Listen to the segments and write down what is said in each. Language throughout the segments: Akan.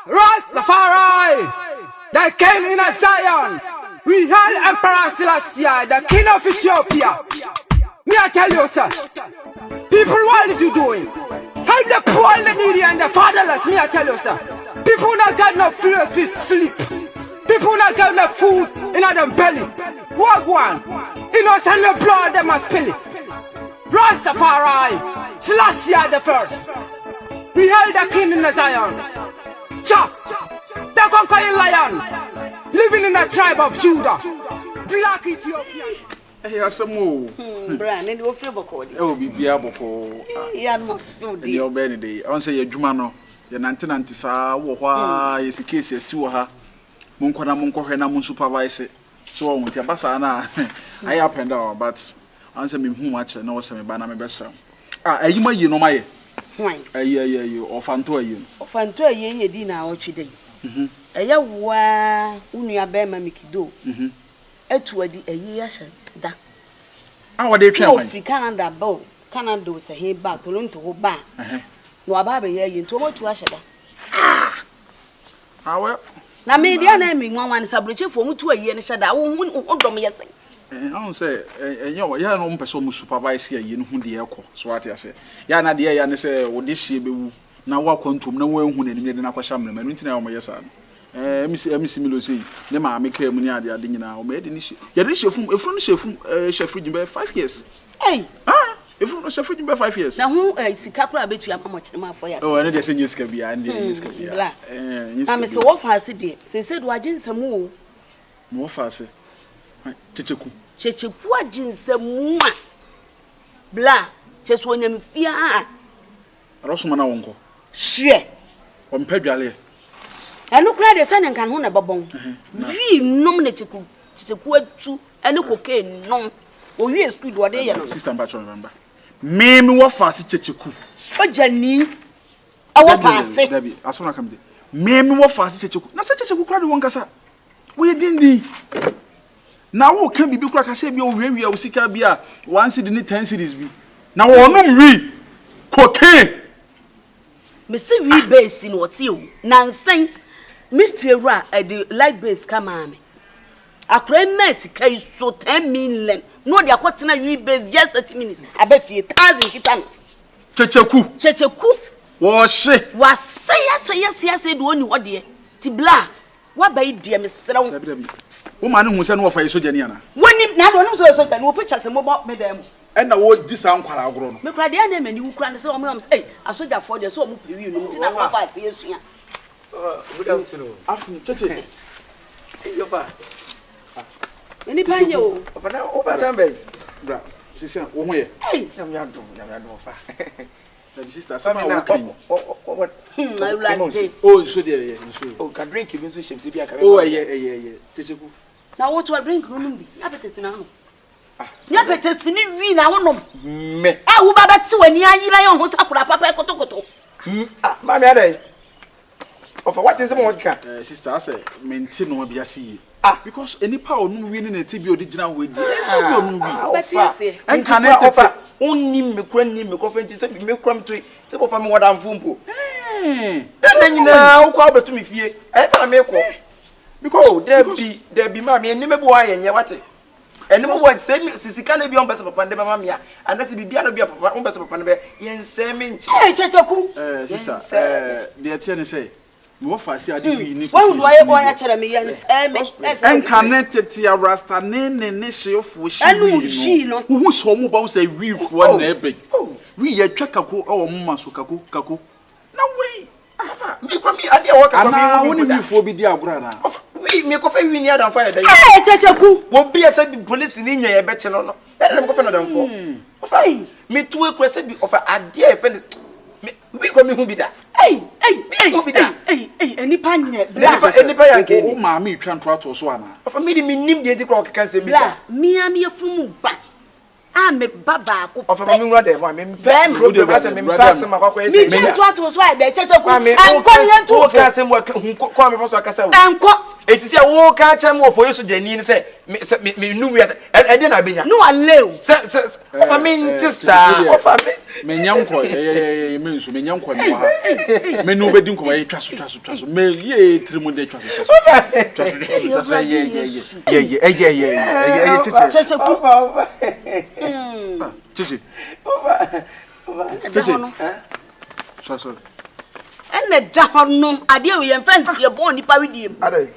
Rastafari, the king in Zion. We hail Emperor Selassie, the king of Ethiopia. Me I tell you, sir. People, what are you doing? Help the poor, the needy, and the fatherless. Me I tell you, sir. People not got no food to sleep. People not got no food in their belly. Walk one. Innocent the blood they must spill it. Rastafari, Selassie the first. We hail the king in Zion. The conquering lion, living in the tribe of Judah. Black Ethiopia. Hey, Asamu. Brian, and you feel backward. Oh, be able for your Benny. I say, Jumano, your 1990 is a case, you see her. Munkona Munkohena Mun supervise. So, with your basana, I up and down, but answer me who much and know some banana best. Ah, you may know my. Why? A year, you or Fanto, you. Fanto, a year dinner or today. A year wa unia bema mikido. Etwadi a year da. How are they trying? Canada bow. Canada was a hay back to learn to go back. No ababe ye into what to Ashada. Ah, well. Now, maybe I name one sabriche for 2 years and shada won't do me yes. I don't say, you know, you have no person supervise here, you know, who the echo. So what I say, Yana dear, and say, what this year be now walk on to no one who didn't know Sham, and went in my son. Miss Milosi, the mamma make a money at the dinner now, made an issue. Yet, if from chef by 5 years. Hey, if from chef by 5 years. Now, who is the couple of you how much more for you? Oh, and it is in your scabby and this can be. I'm Mr. Wolf has it. They said, why didn't some more fast? Chichiku. Chichipua jinse mwa. Bla. Chesu wenye mfia. Rosumana wonko. Shie. Wampebya Anu kura de sane nkan ho na babon. Wi nom ne chichiku atu ene koke nom. O wi speed wo de ye no. Sister Mbacho remember. Me wo fast chichiku. Soja ni. Awo paase. Dabi, asona kam de. Me wo fast chichiku. Na se chichiku kura de wonkasa. Wo ye dindi. Now who can be because I say we are sika bia 1 cedi ni 10 cedis bi. Na wo nom wi cocaine. Me see we base in what you. Nansen me fiera at the light base come on. Akra mess kai so 10 million. No dia kwatena we base just 30 minutes. Abe fie 1000 kitan. Checheku. Wo she. Wa say yes do oni wo de. Ti bla. Wa ba idie me serew. Woman who said no for a sojaniana. When him now, no so than we pictures and mobile madam. And now what this sound quite grown. Me cry their name and you cry and say, hey, I saw that for the so much you know, 5 years. Good afternoon. Afternoon, Church. See your back. Any pan you, but now over them, babe. She said, oh, where? Hey, I'm young. Sister, somehow what? I like this. Oh, so dear, oh, can drink you, Mrs. Shimsibia. Oh, yeah. Now, what do I drink? Yabetes now. Yabetes in me now. Me. I will back to when you are on what's up with a papa cotocoto. Mammy, of what is the more sister? I say, maintain no be a see. Because any power no winning a TB original with yes, but yes, and can offer only me cranny me coffin to say me crumb to it. So, for me, what I'm fumpo. Then you know, call to me fear. I found me because there be mammy and never boy and yawate. And no one said me, since he can't be on better upon the mamma, and that's be piano be on better upon the bed. Yen same sister, the attorney say. What I say, I do need. Why do I want to tell me and connected to your rasta name and nation for she no who's home about say we for neighbor. We a check a cool or masukaku kaku. No way. Me from me, I dare walk around. I wouldn't be for be dear brother. We make a fire near than fire. Hey, Chachaku won't be a said police in India, better no. Let them go for fine. Me too a question of a dear friend. We come who be that. Hey, who be that? Hey, any pan yet. Any pan, oh, mammy, trying to swan. For me, name the clock can say, me, I'm your fool back. I'm a baba of a new rather. I mean, Ben, who does a person, my way. Me, what was why the church of me. I'm going to call him what who call me for Castle. And It is a walk out time for you so Jenny say me no we I didn't benya. No allow. Of a mean to sa of a me nyanko me nso me nyanko me wa me no bedin ko twaso me ye trimu de twaso so ene da hono ade we yen fancy e bon nipa wediem ade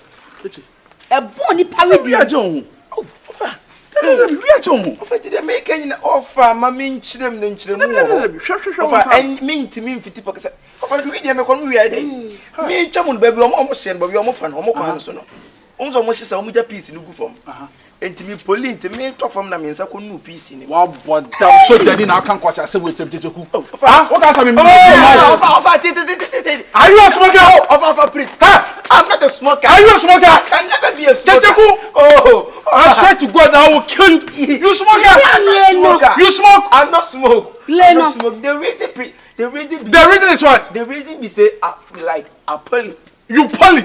e bon nipa wediem ajon ofa we ajon ofa did make any offer ma me nchirem na nchirem ofa en me ntimi mfiti pokese ofa we dey me kono we ade me ntwamu ba bi omo hye ba bi omo fa no omo kwa so no onzo mo hye omo ja piece no gu fam entimi poli ntimi to fam na me nsa kono piece ni wa bodam so jadi na aka kwasa se we temteteku what ka sa me ofa are you a smoker ofa priest I'm not a smoker. Are you a smoker? I can never be a smoker. Teteku. Oh, I swear to God I will kill you. You smoker? You smoke? I'm not smoke. I'm not smoke. The reason is what? The reason we say like a poly. You poly.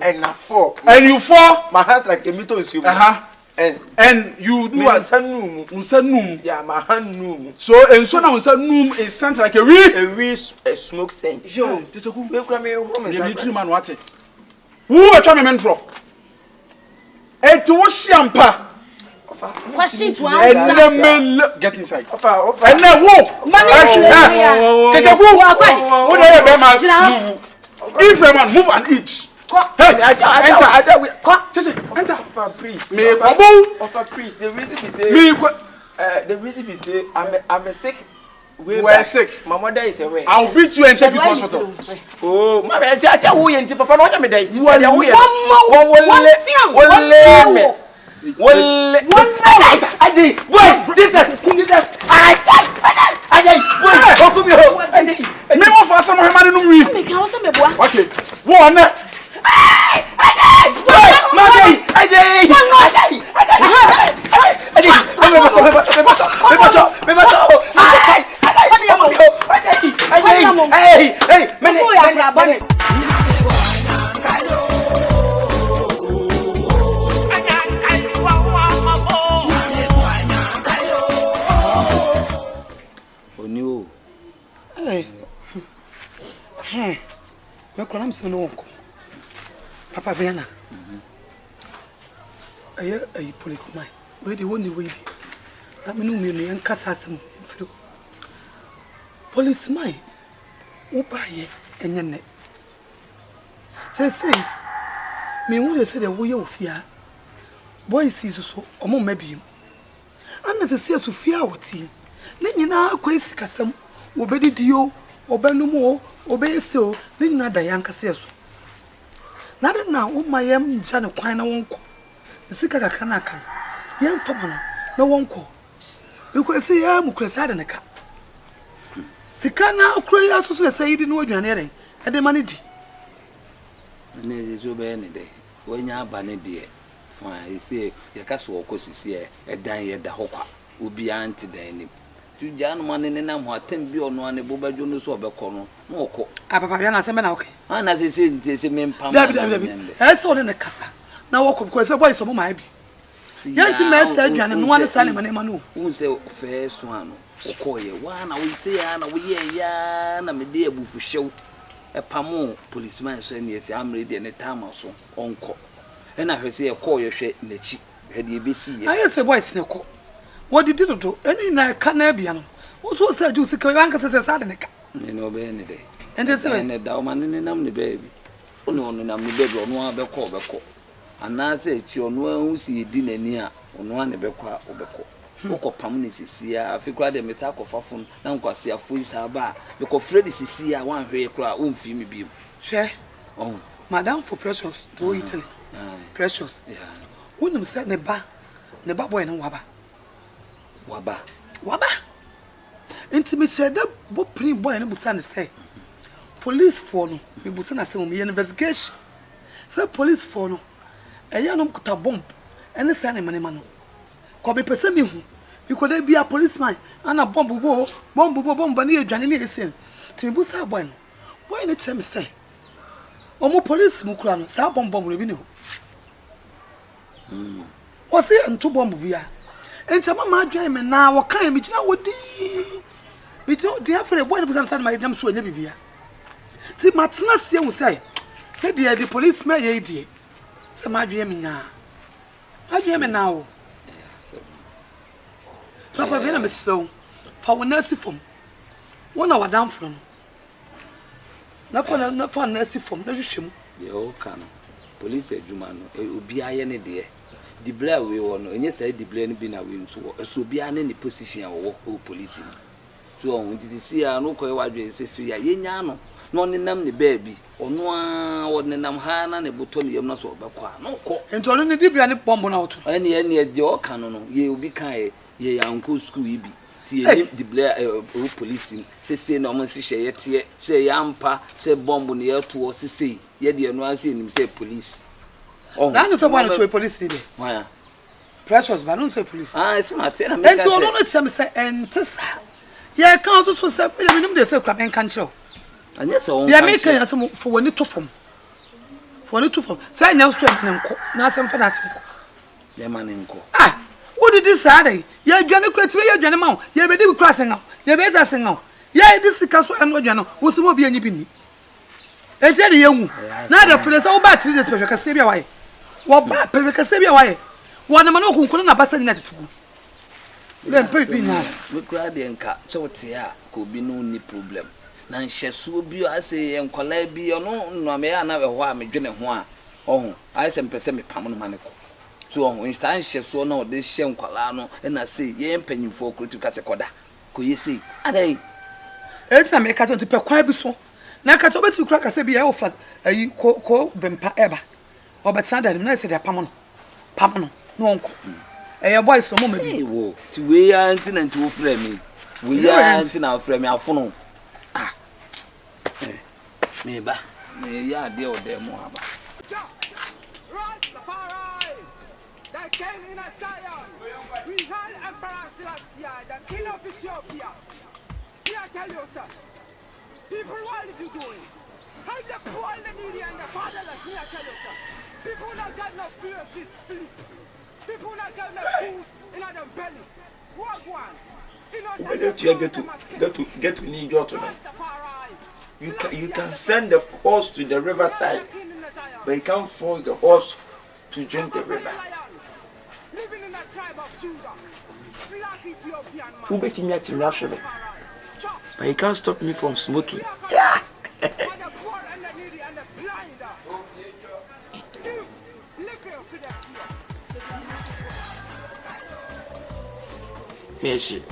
And a four. And you four? My hands like a meter is you. And you do what? Unsanum. Yeah, my hand noom. So and so now unsanum is scent like a smoke scent. Teteku. We come here home and military man what? Who be try me mentro? Et wo shiampa. Question to answer. And get inside. Ofa. And now wo. Teteku. Wo dey be man. If a man move and eat. Hey, enter. Ofa priest. Me kobo. Ofa priest. The reason we say I'm a sick. We're sick. My mother is away. I'll beat you and take you to hospital. Oh, my man, I tell you, and Papa, no, me day. You are Papa Viana. A policeman. Where the one way. I mean, me and Cassasum. Policeman. Upaye and your neck. Say, me would say the way of fear. Boy sees so, or more maybe. And as I say to fear what tea. Then you know, quasi Cassam, obey Dio, obey no more, obey so, then not the young Cassasso. Not now, my Jana Quina won't call. The sicker Kanaka. Young Famano, no one call. You could say, I'm Cressad in a cup. Sikana, cry also say you didn't know you're nearing, and the money. And it is over any day. When you're banny dear, fine, you say, your castle course is here, a dying at the hopper, will be anti dining. To Jan one in an what 10 beyond one a boba jonas or corner, no cock. Apaviana Semenok. And as I said, there's a man pump. I saw in the casa. Now walk because a boy some might be. Young master and one asylum and Emanu. Who say fair swan, or call you one, I will say, Anna, we yan, and a dear booth show. A pamo policeman saying, yes, I'm ready and a time or so, uncle. And I heard say a call your share in the cheek. Had you be seen? I heard a voice in a call. What did you do? Any night can't be. Also said you see Karankas as a sudden. You know, any day. And there's a dowman in the baby. No, no, no, baby, or no other call. And I said, you know, who see dinner near on one ebequa or beco. Look of Pamnis is here. I figure them a sack of phone. Now, because see a fool bar. Because Freddy is here one very crowd won't feel me be. Share. Oh, Madame for precious to Italy. Precious. Yeah. Wouldn't set the bar. The baboy and waba. Waba. Intimate said that book pretty boy and Busan say. Police for no, we Busana say me investigation. Say police for no. A young could a bomb and the same man. Could be person me who. You could be a policeman and a bomb near Janine is in. To Busa Bueno. Why not tell me say? omo police mu kura no sa bomb rebi ne ho o se nto bomb bia enta mama adwan me na wo kan me gina wodi me to dia for e boy no sam my jam so anya bibia ti matena sie hu sai he dia the police man ye die se ma adwan me nya adwan me na wo papa vena me so fa wo nasi fom wona wadam from na for nasi fom na hwehwem yo kan police adwuma no obi aye ne de the blare we won enye say the blare no bi na we nso so bi ane ne position wo police ni so on did see no koy wadwe sesi ya yenya no no nenam ne baabi ono a wonenam ha na ne boto ne yam na so obekwa no ko ento no ne dibia ne bombo na oto ene de o kan no ye obi kan ye yanko school ibi ti ye the blare police sesi na omo se hye ye se yampa se bombo ne yeto sesi ye de no ase nim se police. Oh, na no someone to police dey. Why? Precious ba no say police. It's my ten. And so no tell me say entesa. Yeah, can so say me nim dey say kwa men kan kire. Anya so. Yeah, me kan say for woni to fam. For woni to fam. Say nya so em nko. Na asem fa na asem ko. Yeah man nko. Ah, what did this say? Yeah, dwane kura ti ye dwane ma. Yeah, be di kura senga. Yeah, be za senga. Yeah, this ka so eno dwane. Wo se mo bi anyi bi ni. E je de yehu. Na da fere say wo ba 3 days pe ka se bia waye. Wo ba pe ka se bia waye. Wo na ma no kunkun na basa ni na tutugu. Le pe bi na. We kura de nka so te a ko bi no ni problem. Na nhyeso bi ase enkola bi ono no me ya na we ho a me dwene ho a. Ohun, ai se mpese me pam no mane ko. So ohun instant nhyeso na o de hye enkola no na say ye mpanyimfo okrutu ka se koda. Ko yesi. Adai. Enta me ka to pe kwa bi so. Na ka to beti kura ka se bi e ofa ayi ko bempa eba. Obetsa da na se de pam no no onko eh boys no mo bi wo ti we ya anti na nti wo frɛ me we ya anti na frɛ me afono me ba me ya de o de mo aba the king in Zion we hail Emperor Selassie the king of Ethiopia. I tell you sir, people what are you doing? Help the poor, the needy and the fatherless. I tell you sir, people not got no food to sleep. People not got no food in their belly. Walk one. Get to New York now. You can send the horse to the riverside, but you can't force the horse to drink the river. Living in a tribe of Judah, black Ethiopian man. Who bet me at naturally? But you can't stop me from smoking. Yeah. Merci.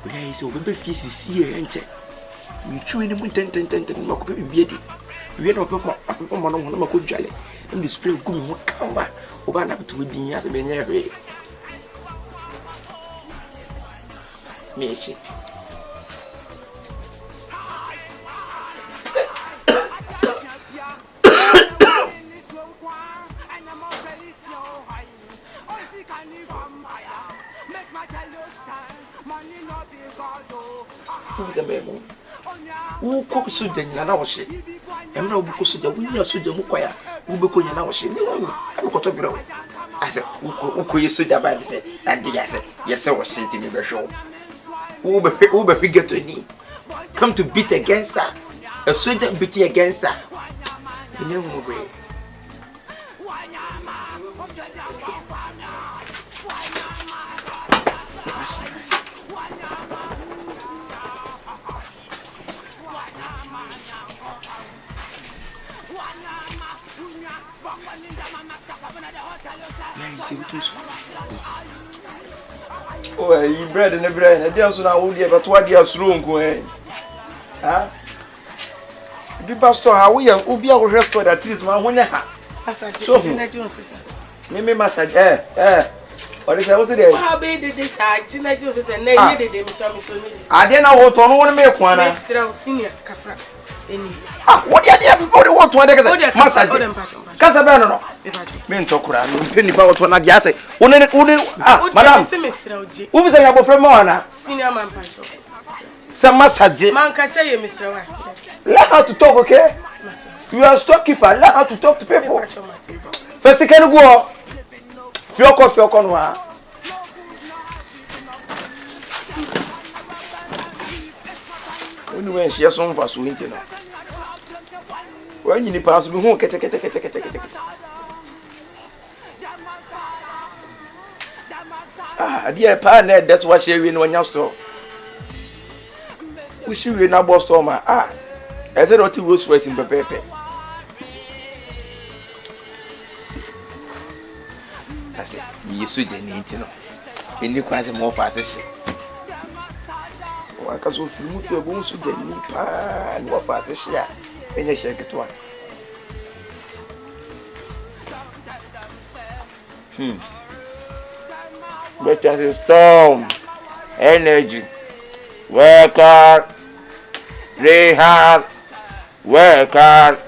Where is your baby face? Is here and check. We chew in the moon, ten, my copy beauty. We are not one of my good jolly. And the spring coming what come back. Open up to the as a benefit. Merci. Who cook so then you know she? I'm not because the winner so the mukwaya who be going now she. I'm got to grow. I said, who could you say about this? And I said, yes, I was sitting in the show. Who be get to knee? Come to beat against her. A soldier beat against her. In no way. Oh, you bread and bread, and there's no idea but what you're wrong going. Huh? The pastor, how we are, be our restaurant at least, my one. So, Mimi massage, what is I was there? How big did this? I just said, nay, did him some. I didn't know what to make one. Senior Kafra. What you want to massage? Casabano, Mentokura, penny about one of Yase. Madam, who is a from Mona? Senior man, Some massage. Man can say you, Mr. White. Learn how to talk, okay? You are a storekeeper. Learn how to talk to people. First, you can go. Fioko noa. When she has some for swinting. When you pass, be home. Dear partner, that's what she win when you store. We should win our boss summer. I said, what you was racing Pepe. I said, you should need to know. And you quite more fast as shit. I can so feel with your bones to the knee and more fast as shit. And you shake it one. But as a storm, energy, work hard, play hard, work hard.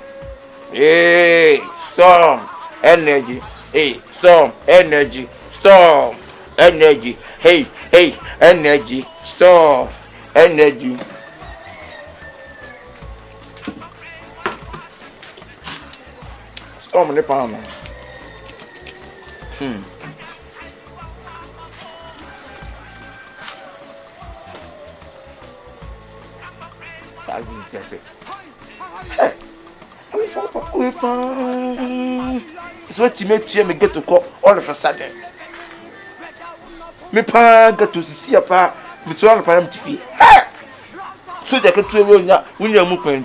Hey, storm, energy. Hey, storm, energy, storm, energy. Hey, energy, storm, energy. Storm in the palm. It's what you make me get to call all of a sudden. Me pa get to see a pa with all of them to feel. So they can travel when you're moving.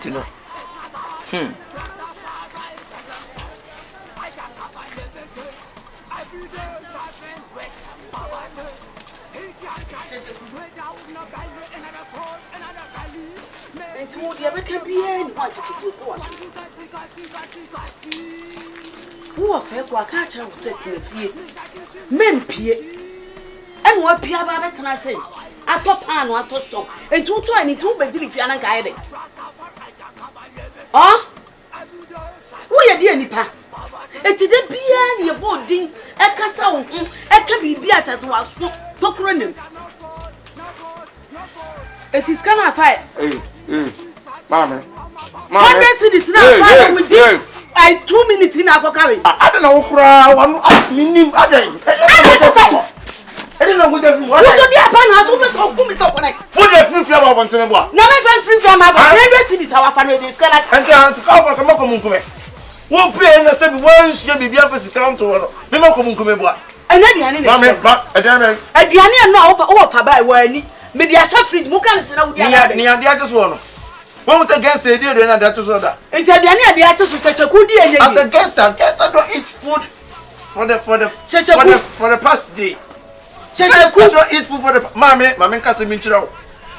Who of her will catch her set in a fear? Men peer. And what Pia Babette and I say? I top pan one to stop, and 220 bedroom if you are not guiding. Ah? Who are dear Nipa? It didn't be any boarding, a castle, a cabby beatas was talk running. It is kind of fight. Mamma. 100 cities now with you. I 2 minutes in our carry. I don't know one meaning. I don't know what the free flower wants to know. No, my free from my 100 cities, our family is going to come up. Won't pay and say once you be able to come to one. And then, Diana, no, over by one. Maybe I suffered Mukan near the other one. What was against the idea and that was other? It's a Diana, the actors with such a good day. As a guest, I don't eat food for the past day. I don't eat food for the mammy, Cassie Mitchell.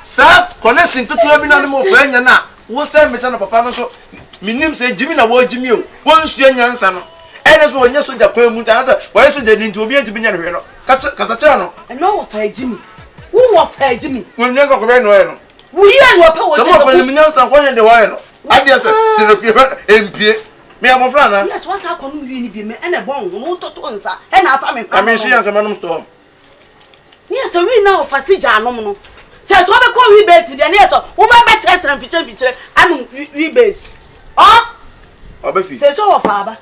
Sir, connection to 2 animal friend and now. What's that, Mr. Papa? So, my name say Jimmy, a word Jimmy, once young son. And as one, yes, with the permit, why should they need to be able to be a Casachano? And no of her Jimmy. Who of her Jimmy? We'll never go anywhere. We are no power. Some of the millions are one in the wire. I guess MP. Me, I'm a friend. Yes, what's our community and a bone, won't to answer. And our family. I mean, she has a man storm. Yes, so we know for Sija nominal. Just what I call rebase, and yes, who my better and feature, I'm rebase. Oh, Obefi says so, father.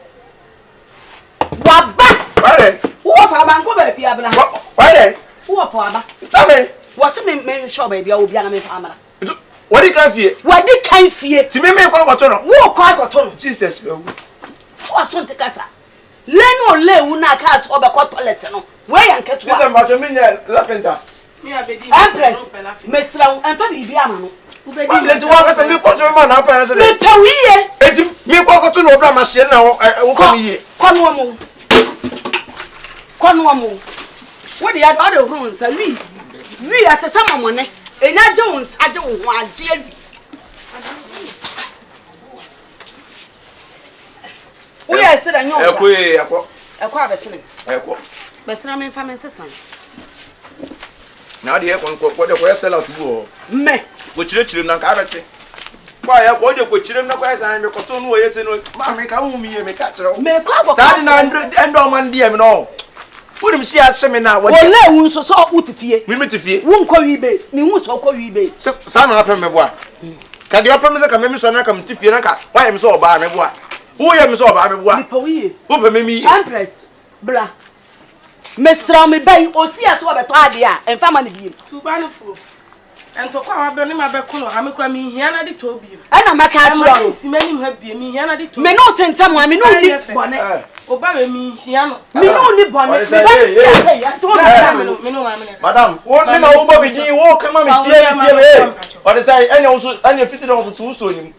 What back? Who of our bank over Piabla? Why? Who of father? Tell me. What's the main show, baby? I will be a family. What did you fear? What did you fear? To me, make one got Who quite got Jesus. What's on the casa? Leno Leuna cast over cotton. Where and catch one about a minute lavender. Empress, Miss Long and Fabi Biamano. Let's walk as a new quarter man up as a little me walk to no machine now. I will come here. Conwamu. What the other rooms are we at a summer money. And I Jones, I don't want jail. We are still a new a quarter slim. But I'm in family system. Now the aircon what the sell out to go. Me, which literally not carroty. Why, I want you to put him the price and the cotton way, and mammy come me and catch her. Make up 700 and on dear and all. Wouldn't see us seminar. What Ole so utifie. we meet if you Won ko wi base. Ni hu so ko wi base. son up me boy. Can you open the camera so na come to Fianca? Why am so bad me boy? Who am so bad me boy? Nipa wi. Open me Empress. Bra. Mesra me bay osi aso obeto ade a emfa ma ne bi. Tuba no fu. Ento kwa wa be ni ma be ko no amekura mi hia na de to bi. Ana maka achiro no. Si mani ha bi mi hia na de to. Me no tentam a me no ni bone. Oba be mi hia no. Me no ni bone. Me ba si ya to na Me no wa me. Madam, what me na Uber be din wo come me tie. What is I any also any fit on to so him.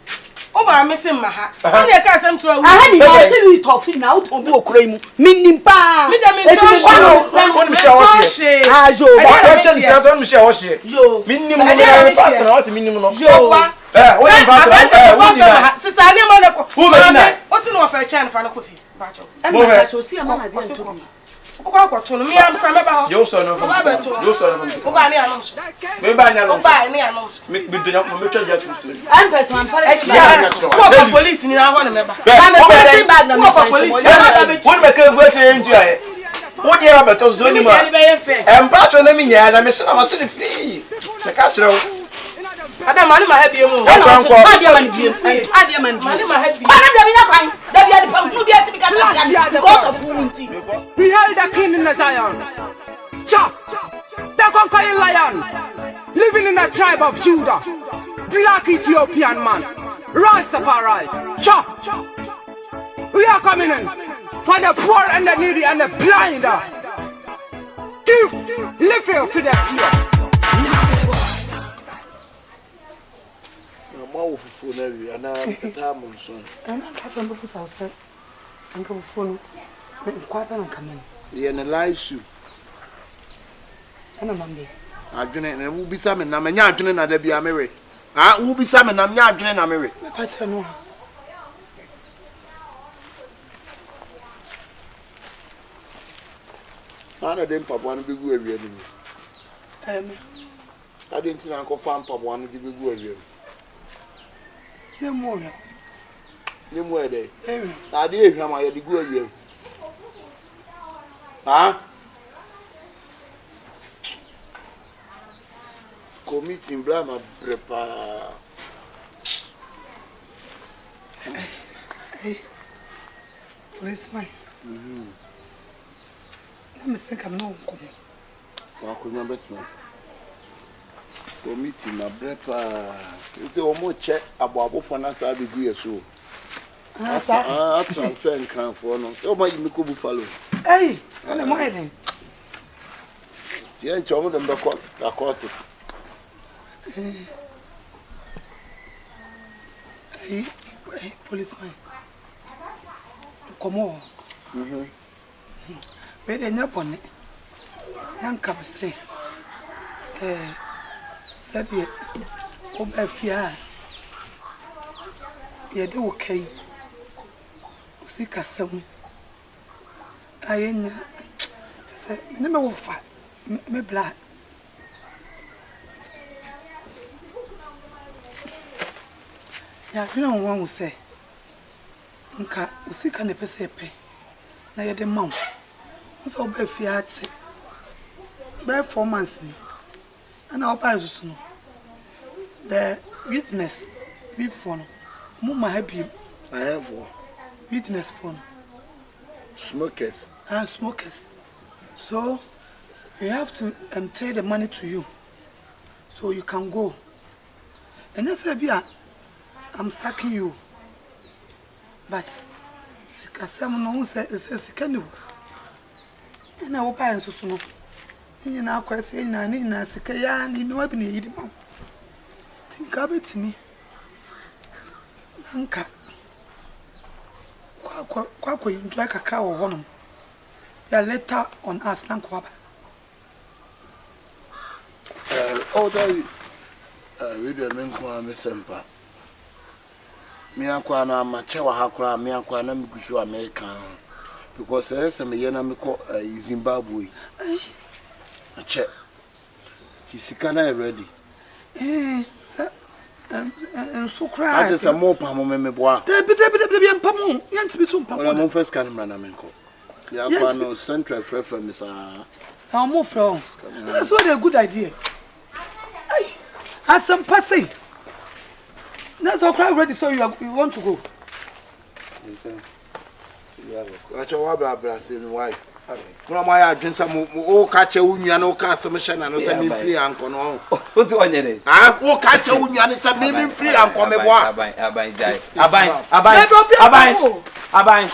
Oba me se ma ha. Ani e ka asem tro wu. Aha ni ma se wi tofi na o to bi okura mu. Minnim pa. Me da me to One me share what she. Ajo. One me share what she. Yo. Minimum pastor what minimum no. Yo. What in pastor? Sister ani mo ne ko. Who be na? O ti no fa chan fa na kofi. Ba cho. E ma cho si ama na de to bi. Oba ko to no mi am fra me ba ho. Yo so no. Yo so no. Oba ni anom. Me ba nya no. Oba ni anom. Me do nya me twa just story. Empress man pare. Ko police ni na ho ne me ba. Ba me pare bag na me Ko fa. police. What me can go to enjoy. What you have to zo ni ma. Patro na me nya na me se na ma se de free. Te ka kire wo. Adam mani ma ha bi mu. Ana so ade man bi. Ade man bi. Mani ma ha bi. Ba na bi na kwan. Da bi ade pa mu bi ate bi ka because of unity. We held the king in the Zion. Cha! The conquering lion. Living in the tribe of Judah. Black Ethiopian man. Rastafari. Cha! We are coming in for the poor and the needy and the blind. Give living to the poor. Mau fufu na wi ana ta mun so ana ka fa mbu sa sa an ka fufu no kwa pa na kamen ye na laisu ana mambe adwene na wu bisa me na manya adwene na da bia mewe wu bisa me na manya adwene na mewe me pa che no ana de mpabo an begu awia ni me ade ntina ko fa mpabo an de begu awia ne mo ya ni mo ede ade ehwa ma ye de gu awia committee brama prepare policeman na me se kam no nkom wa ko nya betuma committee na prepare se o mo che abo fo na sa be gu yeso transfer nkran fo no se o ma yimi ko buffalo ana mo eden tie ncho dem ba ko policeman komo be de nya bone nan kapse sabe o ba fia ye de o kai si kasam ayenya se ne me wo fa me bla ya kwina won se nka usika ne pese pe na ye de mawo so ba fia ache performance ana opa susu no the witness before no mo ma happy I have witness for smokers smokers so you have to take the money to you so you can go and you say bia I'm sacking you but sikasem no say sikani and I opa susu no ni na akwese na ni na sika ya ni no abi na yidi ma tinka betimi nanka kwa enjoy kakra wo honom ya later on us nanka waba we do men kwa mesempa me akwa na mache wa hakura me akwa na migusu America because me yena me ko Zimbabwe ache tisika na ready and so cry that is a more pa mo me boa de bi empam yantimi so empam wala mo first can na menko Ya kwa no central preference sir. How move from? That's what a good idea. Hey, has some passing. That's all quite ready, so you want to go. Watch your bra saying why. Kuna my agent some o catch a unya no ka submission and no say me free anko no. What's on there? Ah, o catch a unya and say me free anko me boa. Aban.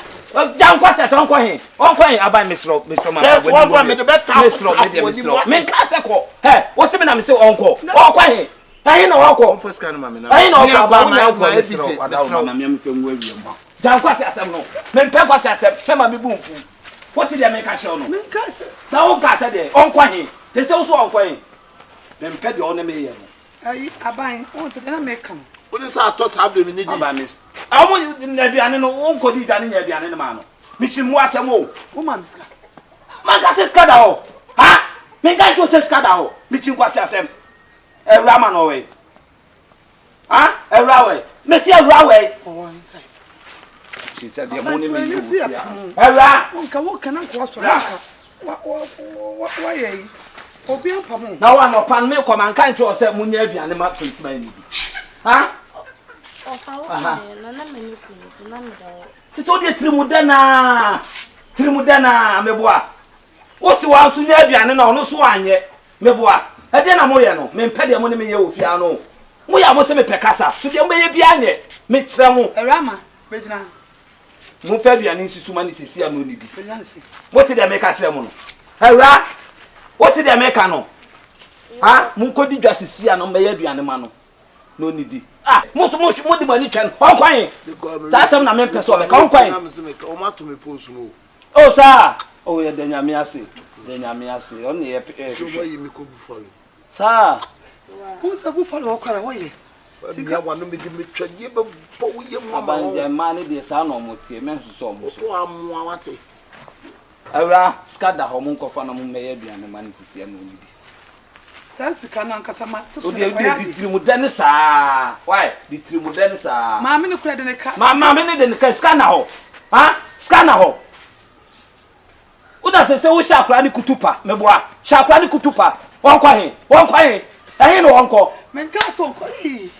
Down kwase ton ko hin. On ko hin aban mesro ma. Yes, one me the better. Mesro. Me ka se ko. He, wo se me na me se onko. On ko hin. Ayin na wako. First can ma me na. Ayin na wako ba ma mesro. Adawo na me mfe nwu awie ma. Down kwase asem no. Me mpe kwase asem. Fe ma me bu mfu. What did you make a show? Now, Cassa, on Quahin. They say also on Quahin. Then pet your name. I buy once again, I make come. What is our toss have the minute by Miss? I want you to be an uncle, be an Indian man. Mission was a move. Woman, Mancas Scadao. Ha! Make I to say Scadao. Mission was a sem. A Raman away. Ha? A railway. Monsieur Railway. She said the morning is here. Hurrah! Can I cross? Why? Obian Pamon. Now I'm upon me, come and can't you say Munya and the map is mine. Huh? It's only Trimudana. Trimudana, Meboa. What's the one to Nebian and no swan yet? Meboa. I didn't know you, men pay the money you piano. We are most of a pecasa, so you may be on it. Make some Rama, Regina. Mo fe bia ni susu mani sisi ya no ni bi. What did they make at them no? Hera. What did they make no? Ah, mo ko di dwa sisi ya no me ya aduane ma no. No ni di. Ah, mo di mani twen. On kwan. Sa sam na me pese o be kan kwan. O ma to me post mo. Oh sir. Oh ya de nyame ase. De nyame ase. On ye so why you me ko buffalo. Sir. Who's a buffalo okara why? Tika wanu me di me twade be bo ye mo ma. Ban man dey sa no mo tie me nso mo so. So amwa wate. Awra skada ho mo nkofa na mo me ya aduane ma nsisi ya no ni di. Sense kan ankasa ma. O dey di tirimu den sa. Why? Di tirimu den sa. Ma me ne kura de ne ka. Ma me ne de ne ka skana ho. Ha? Skana ho. Uda se wo shakra ni kutupa meboa. Shakra ni kutupa. Won kwa he. Won kwa he. Ehin no won ko. Men ka so ko yi.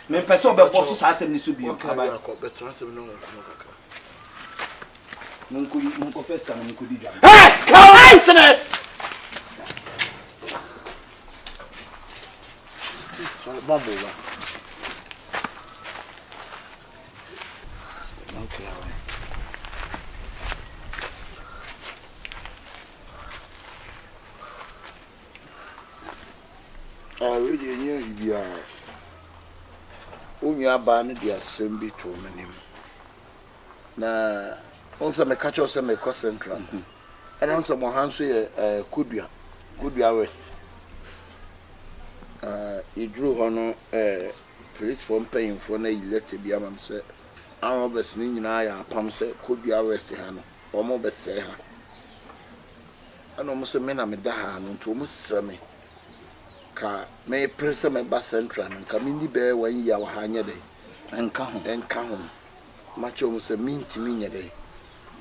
Men person be boss so asem ni so bi ka ba ko be transem no won ko kaka. Mun ko first kan mun ko di dwa. Hey, come on, sene. So bombo ba. Okay, all right. Already near Ibia. Unya ban the assembly to menim. Na also me catch us me co central. And also mo hanso Kudua West. He drew hono police from paying for na elected bi amam say an obes ni nyina ya pam say Kudua West ha no. Omo be say ha. Ano mo se me na me da ha no nto mo sra me. Ka me press me ba central nka mindi be wan ya wa hanya dey enka ho macho mo se minti minya dey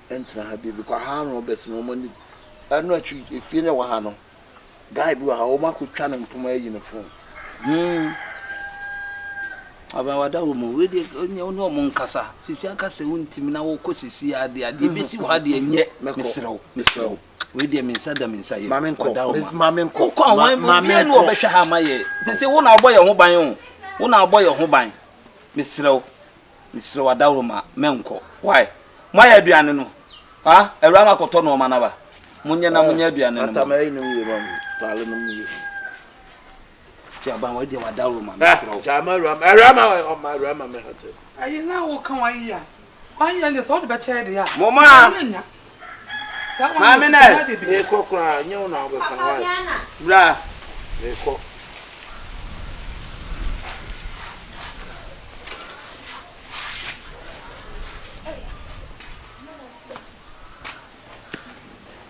entra ha bi ko ha no bes no mo ni anu achu efie ne wa ha no guy bi wa ha o makotwa ne mpoma ayi ne phone aba wada wo mo we de onye o mo nkasa sisi aka se wontimi na wo ko sisi ade besi wo ha de enye mesrew we dey minsa ye mamenko ko mamenko obehwe ha maye te se wo na aboye ho ban o wo na aboye ho ban mesrew wadawo ma menko why moya aduane no ha awura makoto no ma na ba munye aduane no atama inu ye mam tale no ye ti aba we dey wadawo ma mesrew jama rama me hate ayi na wo kan wa yi ya ne so de be che de ya mama Mamine e kokra nyew na obe kan wa bra e ko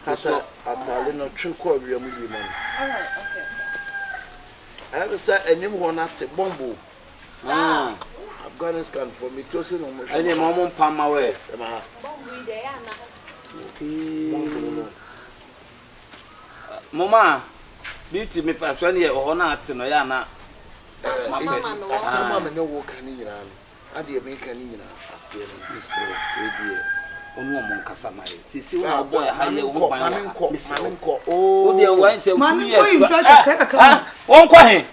hata atale no tweko awia mu yi man all right okay I say enim ho na te bombo Afghanistan for me to say no mo any mom pam ma we ma bombo ide ya na Mama, beauty me patron here or not no ya na. Sama me no wo kan nyina no. Ade me kan nyina asie no. Misro radio. Onu mo nkasa mai. Sisi wo boy ha ye wo ban wa. Misro. O de wan se Man ko yin ka. Won kwa he.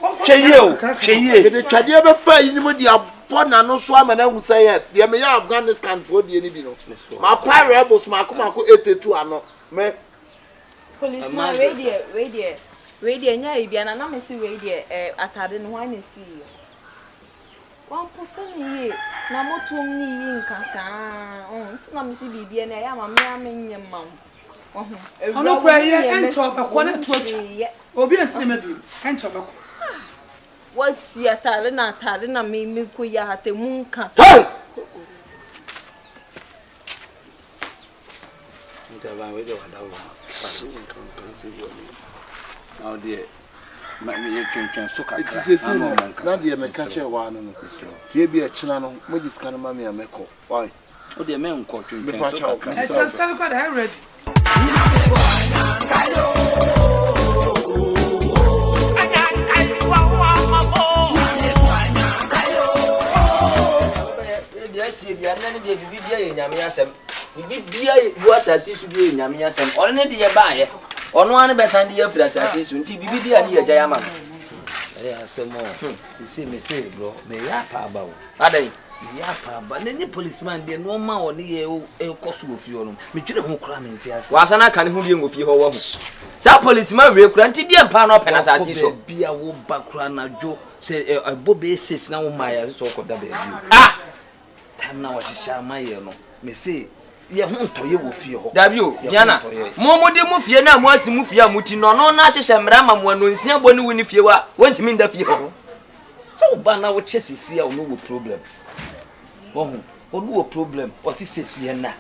Hweye. De twade be fa yi ni mo di abona no so ama na hu say yes. De me ya Afghanistan for de ni bi no. Ma pa rebels ma ko 82 ano. Me policeman radio nya ibia na me si radio atade no wan si wan posani ye na motom ni yi nkasa ntina me si bibia na ya ma me amenye mam ono kwa ye ento ba ko na to obi ansi me bi ento ba ko what si atade na me ko ya hate mu nkasa Ntaban we de wadawo. Now dear, me twentwen so kakra. It is a na de me ka che wa no no. Tie bi a china no mo ji scan ma me ameko. Why? O de me nko twentwen so kakra. it's just stand quite ready. Yes, you are not be bibia nyame asem. Bibia you asase su bi nyame asem. Ono ne de ye ba ye. Ono ane besan de afira asase su nti bibia ne ye gya yama. Asem o. You see me say bro, me ya pa ba o. Adan. Ya pa ba. Ne policeman de no ma o ne ye koso ofi o no. Me twere ho kra me nti ase. Wasa na ka ne ho bi ngofi ho wa hu. Sa policeman we kura nti de mpa na open asase so. Bia wo ba kra na jo se bobe sis na wo ma ya so ko da ba bi. Ah! Tam na wa shisha ma ye no. Me say ye ho ntoye wo fie ho. Dabio, Diana. Mo di mu fie na mo asi mu fie amuti no no na hyehye mra ma mo no nsia bo ne woni fie wa. Wontimi nda fie ho. So ba na wo chesisi a wo no problem. Wo no problem. O si sesi na.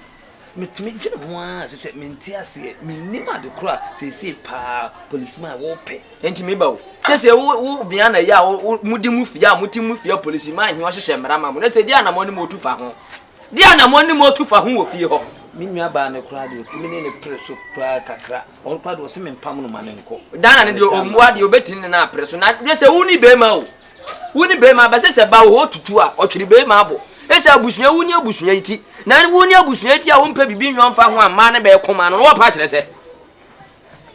Metimi gye ho a se menti ase minima de kura se pa policeman wo pe. Enti me ba wo. Se wo Diana ya mu di mu fie a muti mu fie policeman hi wo hyehye mra ma mo. Na se Diana mo ne mo tu fa ho. Diana mo ni mo tu fa hu wo fie ho. Minwa ba ne kura de otimi ne preso kura kakra. On kura de o se mempam no ma ne nko. Diana ne de omua de obetini na preso na de se wuni be ma o. Wuni be ma ba se ba wo tutu a otwiri be ma abo. Esa abusuya wuni abusuya iti. Na wuni abusuya iti a wo mpa bibi nwa mfa ho ama ne be koma no wo pa kire se.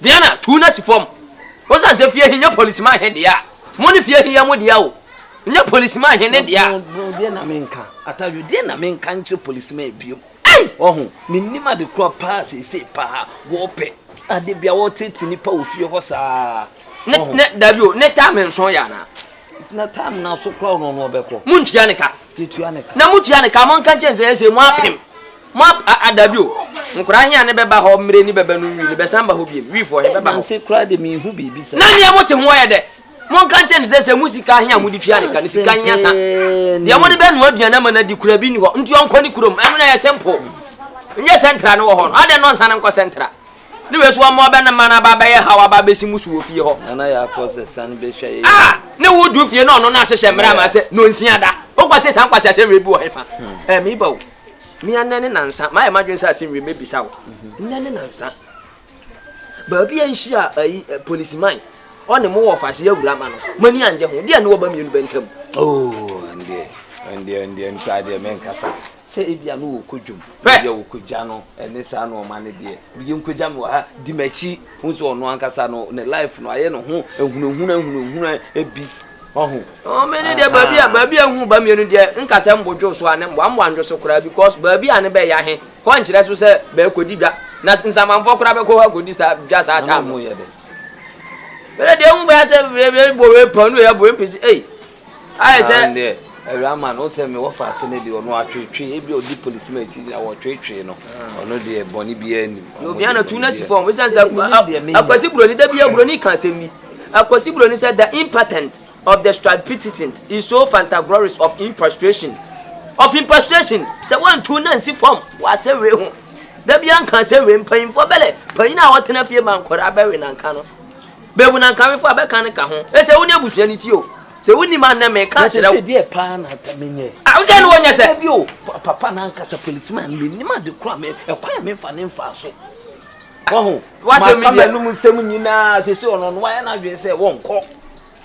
Diana tu na si form. Wo san se fie hinya policeman he dia. Mo ne fie hinya mo dia o. Nya policeman he ne dia. Bro dia na menka. Atawi dia na menka nche policeman bio. Ai! Ohun, minima de kura pa se pa wo pe. Ade bia wo tete nipa wo fie ho saa. Ne Davio, ne ta men so ya na. Na tam na so kura no no be ko. Muntia ne ka. Titua ne ka. Na mutia ne ka mon kan chense se mu apem. Mo Adabio. Nkura hia ne beba ho mre ni beba no wi ne be samba ho bi. Wi fo he beba ho. Na se kura de mi hu bibi sa. Na ne mote ho ye de. Mon kan chense se musika hia mu di tua ne ka ne sika nya sa. De mo de be no aduana ma na di kura bi ni ho. Nti onko ni kurom. Eno na ye simple. Nye central no ho. Ade no nsa na nko central. Ni we so mo be na mana ba be ye hawa ba be si musu wo fie ho. Ana ya process san be hwa ye. Ah, ne wo du fie no no na hyehye mra ma se no nsia da. O kwate san kwase hyehye mre bi wo hefa. Mi ba wo. Mi anane nansa, ma e madwen sa asim mre bi sa wo. Nane nansa. Ba bi anhia policeman. O ne mo wo fa se awura ma no. Mani anje ho. Dia ne wo ba mi nu bentam. Oh, ande ntade men kasa. Se ebia no wo kodwum. Bia wo kodja no ene sa no ma ne de. Bi nkodja me ha di machi hu so no ankasa no ne life no aye no ho ehunahuna ebi. Oh, many de baby hu ba mienu de nkasa mbodwo so ane mbo anjo so kura because baby ane be ya he ko nkyere so se be kodi bia na nsamanfo kura be ko ha kodi sa bia sa ta mo ye de bele de hu ba se be bo we panu ya bo mpisi ai se Rama no tell me what fast ne de ono atwetwe ebi odi policeman echi na wo twetwe no ono de boni bia ani yo bia na tu na si form we say akwasi buroni da bia buroni kan semi akwasi buroni said the impotent of the stupidity is so fantaglorious of impersonation. Say one two nancy form was a way home. The young can say rain paying for belly, paying out in a few man could have buried and cano. Bebu nan carry for a back and a home. They say only bush any tio. Se woni man na me ka se die pa na tamenye ah wo no wonya se bi o papa na nkasa policeman me ni ma de kura me ekwan me fa ne mfa so wo se mi de no musem nyina se ono no wa na dwen se wonko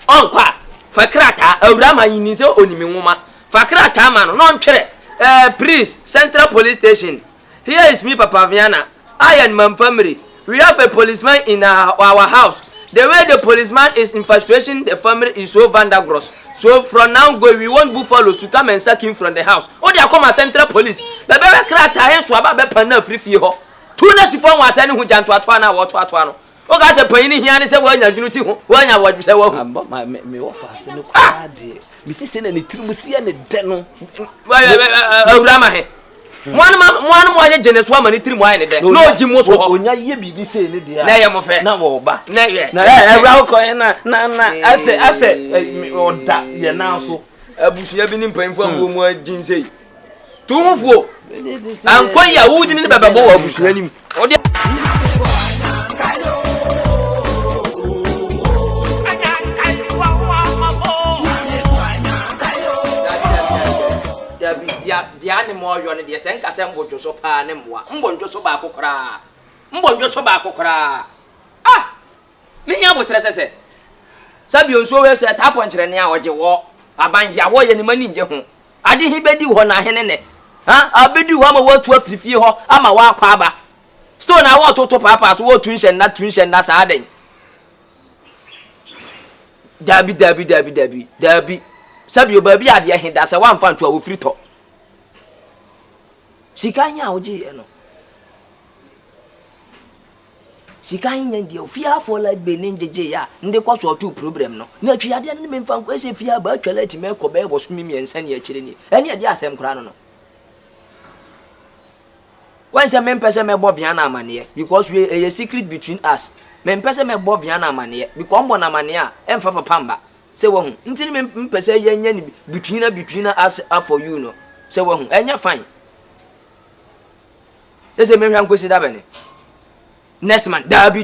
onkwa fakrata awura ma yini se onimi nwoma fakrata ma no ntwere Prince Central Police Station. Here is me, Papa Viana. I and my family. We have a policeman in our house. The way the policeman is in frustration, the family is so vandagross. So from now going, we want buffaloes to come and sack him from the house. Oh, they come as Central Police. The baby crack tires to about a free fee. Two nurse phone was sending who jan to Atwana or to Atwano. Oh, guys, a penny here and say, when you're duty, when you what you say, well, my me offer. Misi se na ne trimusi ya ne de no awurama he one mo anye jeneso ama ne trimu aye ne de no jimo so ho onya ye bibi se ne de na ye mo fe na wo ba na ye na awura ko na ase oda ye na so abusua bi ni mpanfo ambo mu aginsei tumufuo ankon ya wudi ni baba bo abusua nim ode dia ne mo yo ne de sen ka se mbodwo so pa ne mboa mbodwo so ba kokora ah me nya botre sese sabi onso we se ta ponkyere ne a oje wo abangia wo ye ne mani nje ho ade hi bedi ho na hene ne ha abedi ho ama watu afirifie ho ama wa akwa aba stone na wo toto papa so wo tunshen na sa aden dabi sabi obabi ade he da se wa mfa nto a wo frito sikanya oji no sikanya ndia ofia for like beninjeje ya ndi kwaso otu problem no na twi ade ne memfa nko ese fia ba twala ti me ko be bo so mimi ensa ne akire ni ene ade asem kra no when say me pese me bo bia na amane because we a secret between us me pese me bo bia na amane because mbo na amane a emfa papa mba say wo hu ntini me pese ye nya ni between us for you no say wo hu enya fine. Ese me hwan kwesi da bene next man dabi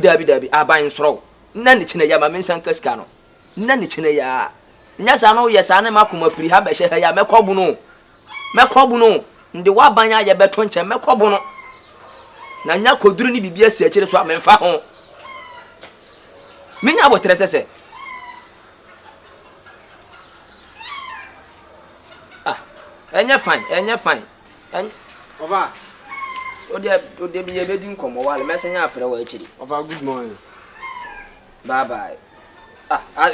aban soro na ne chine ya ma mensan kaska no na ne chine ya nya sa no ye sa ne makoma firi ha be hye ha ya mekobu no ndi wa ban ya beto nche mekobu no na nya koduru ni bibia si akire so amemfa ho menya botre sese enya fine over Ode bi ye bedi nkomo wale mesenya afre wa akiri. Over good morning. Bye bye.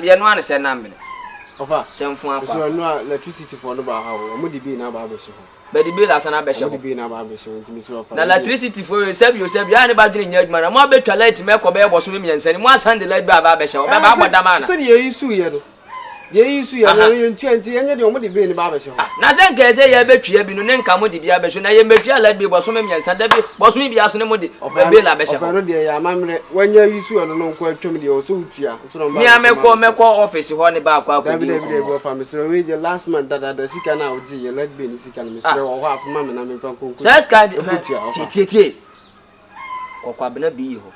Ye no ane se na mbene. Over. Semfu akwa. So no electricity for no ba ha wo. Mo di bi na ba be she ho. Be di bi la sana be she ho. Mo di bi na ba be she ho. Ntimi so fa. Na electricity for yourself ya ne ba dwene nya adwuma na mo abetwa light me ko be bo so me nsani mo asande light ba be she ho. Be ba boda ma na. So ye yisu ye no. Ye yisu ye no ntwenti enye de mo di bi ni ba be she ho. Na se nka se ye betwa bi no ne nka mo di bia be so na ye metwa light bi bo so me nsande bi bo so me bia so ne mo di be la be she ho. Ofero de ya mamre wanya yisu ye no nko atwam de o so utua so no ba. Me amekọ office ho ne ba akwa akwa David go fa me so we the last month that sika na oji ye light bi ni sika na me so wo ho afuma me na me fa konko. Says ka tie kokwa bena bi ho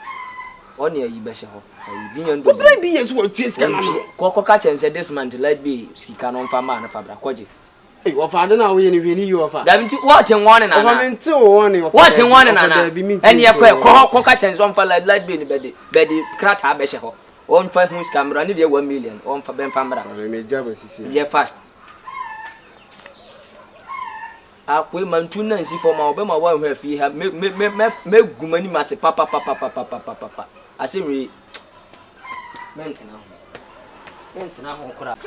oni ayi be she ho ayi bi nya ndo Kodra bi yesu wo tue sika na no kokko ka chense this month light bi sika no mfa ma na fabra kwaje eh wo fa de na wo ye ni hwe ni yo fa da bi what in one na na wo mente wo ni what in one na na eni ye ko ka chense mfa light bi ni bedi krata be she ho on fa hu camera ni de 1 million on fa ben famra me jaba sisi ye fast akwe mantu na nsi for ma obema wa hwe fi ha me gumani mase papa ase we mentina ho kora me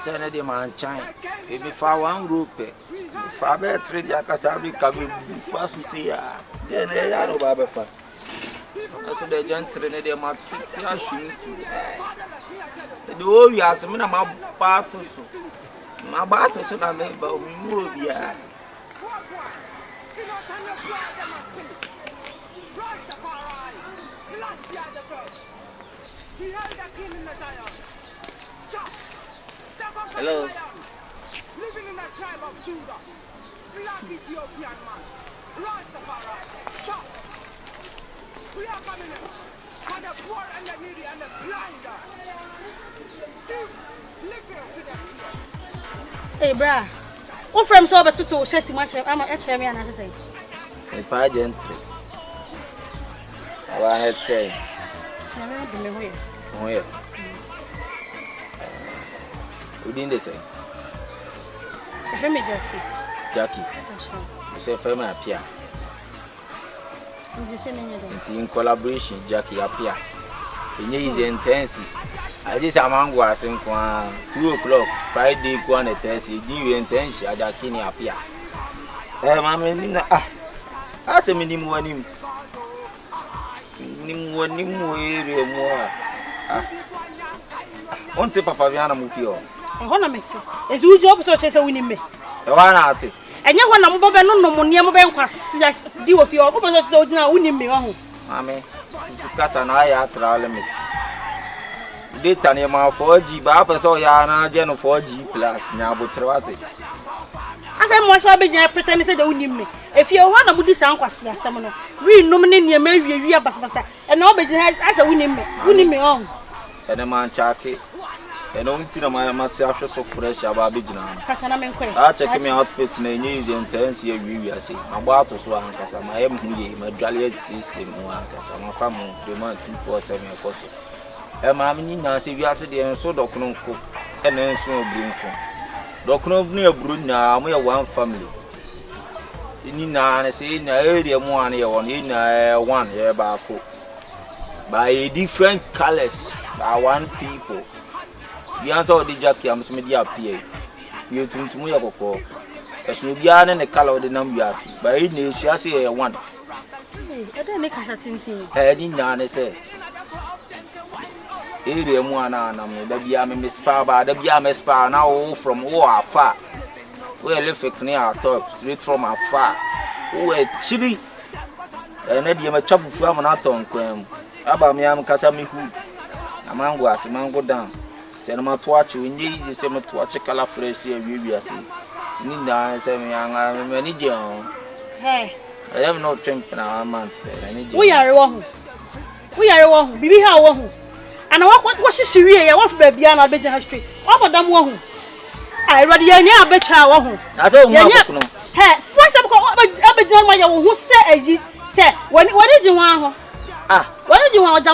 say na de man chan e be fa one rope fa be 3 dia ka sa bi ka be fa su se ya de na ya no ba be fa aso de jantre ne de ma titi ahwin tu de o wi asem na ma ba to so na me ba o mi mu obia Hello. Living in that tribe of Judah. Black Ethiopian man. Rastafari. Chop. We are coming in. For the poor and the needy and the blind. Hey, brah. What from so about to shed much? I'm actually another thing. A pageant. What I had said. Oh, yeah. Who didn't they say? Jackie. You say, Fema appear. In collaboration, Jackie appear. In easy intense. I just a mango as in 2 o'clock, Friday, one at Tessie, give you intention, Jackie appear. Mamma, I say, minimum one him. Area more. One tip of Fabiana Mufio. I want to make it. It's your job, so chase a winning me. The one at it. And you want to move no money, I'm going to deal with your woman, so now winning me. Mammy, because an eye at our limits. Data near my 4G, Baba saw Yana, General 4G plus, now but Trowati. As I must have been pretending to win me. If you want to do this, I'm going we nominate your Mary, we are Bassassa, and nobody has a winning me on. And a man Chaki. And only to my matter so fresh about Bijana. I check me outfit in a news intense year. We are saying about us one because I'm my Jolliet system, one because I'm a family, the man 247 apostle. And my Nancy, we are saying so doctor and then so Brunco. Doctor near Bruna, we are one family. In I say in area 1 year one year back by different colors, by one people. The answer of the Jackie, I'm some media appear. You to me, as you yarn and the color of the numbers, by it, she has a one. I don't make a tinting. I didn't say. Area 1 and the Biam Miss Power, the Biam Spa now from all far. We live near talk straight from afar. Who are chilly and Eddie, a chop from an atom cream. Abamiam Casamihu. A man was a man go down. Tell my watch you in the easy summer to watch a color fresh here. We are seeing. Ninda and some young manager. Hey, I have no trimp in our months. We are one. Bibi how one. And what is Syria? I want to be beyond our business street. What about them one? I read the idea of better one. I don't know. Hey, first of all, who said, what did you want? What did you want?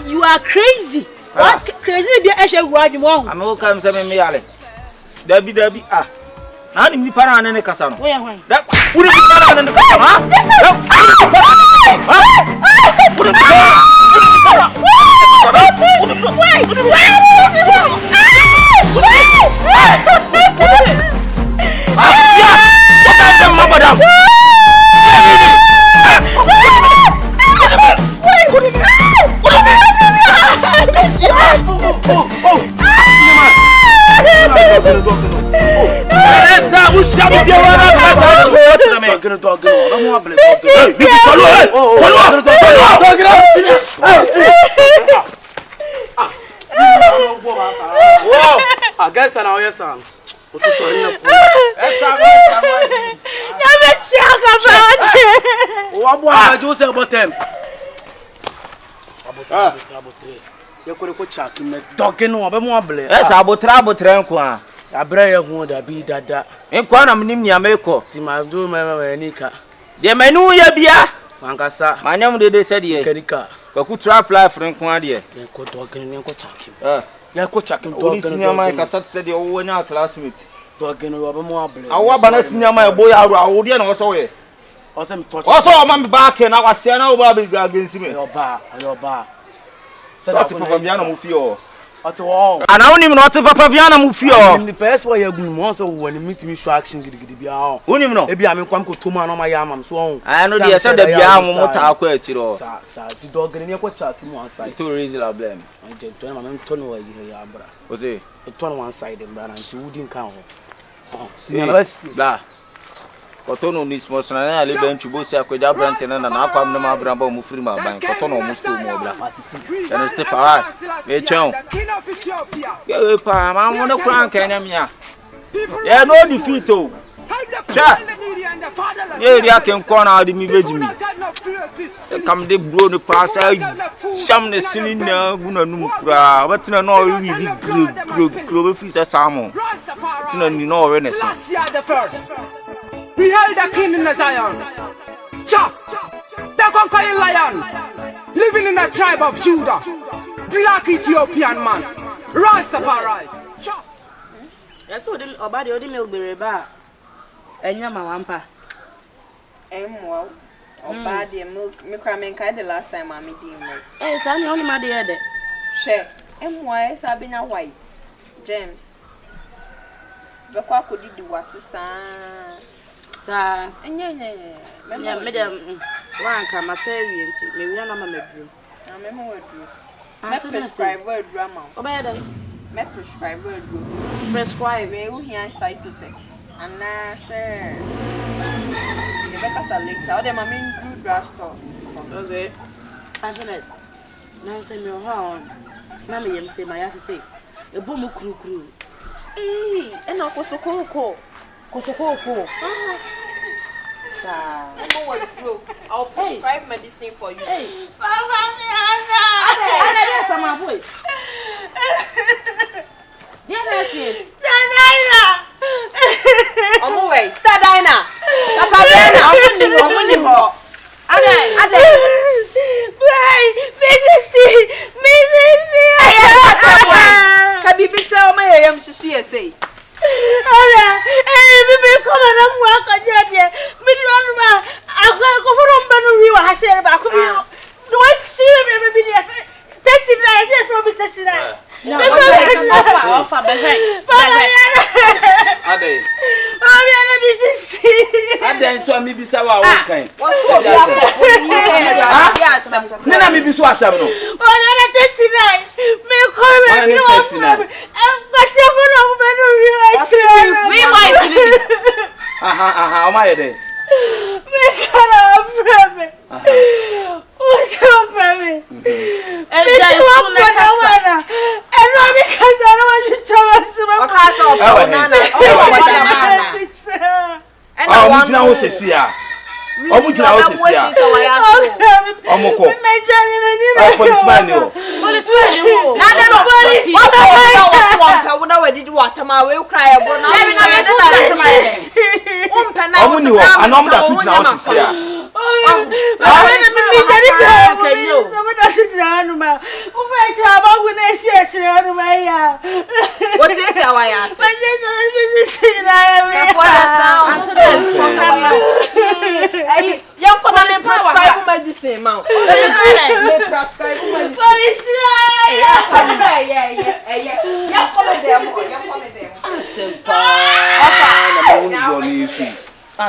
You are crazy. What crazy be a word you want? I'm all come to me, Ale. Debbie, now in the Paran and the Casano. That would be Paran and the Against an hour song. What is what do say about them? You could chat to me. Talking over more blade. Yes, I will travel tranquil. I bring you home to be that. In Quanam Nimyameko, Tima do my Nika. The menu ya bia. Mancasa, my name they said, ye, Kerika. Could trap life from Quadia. You could talk and you could chuck him. You could chuck him to my cassette said you were not classmate. Talking over more blade. I want to see my boy out. I would also way. Also, I'm back and I was saying, oh, Bobby against me. Your bar. Said that's Papaviana Mufio. At all. And I don't even know what Papaviana Mufio. The best way you're going also when you meet me, so action get be out. Who know? Maybe I'm going to come on my yam. So I know they said the Biam Mota. Sir, the dog in your chat one side. Two reasons I blame. I did turn my turn away. Was it? Turn one side and balance two wouldn't count. See, blah. Kotono ni small na le ben tubo sia kwaja branch na na akwa m na ma brabo mu free ma ban kotono mu sto mu obla and step away me chen ye pa ma mo na kran kan na mia ye no defeat o cha ye ri aken ko na adi mi beji mi come the bro no pass sham ne sini na guna num kura batina no we grow fi sa samo tina ni no we ne sa we held the king in the Zion chop the conquering lion living in the tribe of Judah black Ethiopian man Rastafari chop yes obadi odi me ogbere enya mawampa Wow. Obadi me cramming kind the last time I did milk. Eh, Sandy only my dear. Share. MY Sabina White. James. The quack could do was sa. Yeah, madam. One come a terrier, maybe I'm a medroom. I remember what drew. I prescribe word drama. Obey me prescribe word. Prescribe who he inside to take. And now, sir. Because I linked out them, I mean, good drugstore. Okay. Antoinette, now send me around. Mammy, I'm saying my ass say, a boom crew. Eh, and I'll Kosoko. I'll prescribe medicine for you. Hey, Papa, boy. I'm away. Start Dinah. Papa, I'm only more. Mrs. Can be picture of my am she say.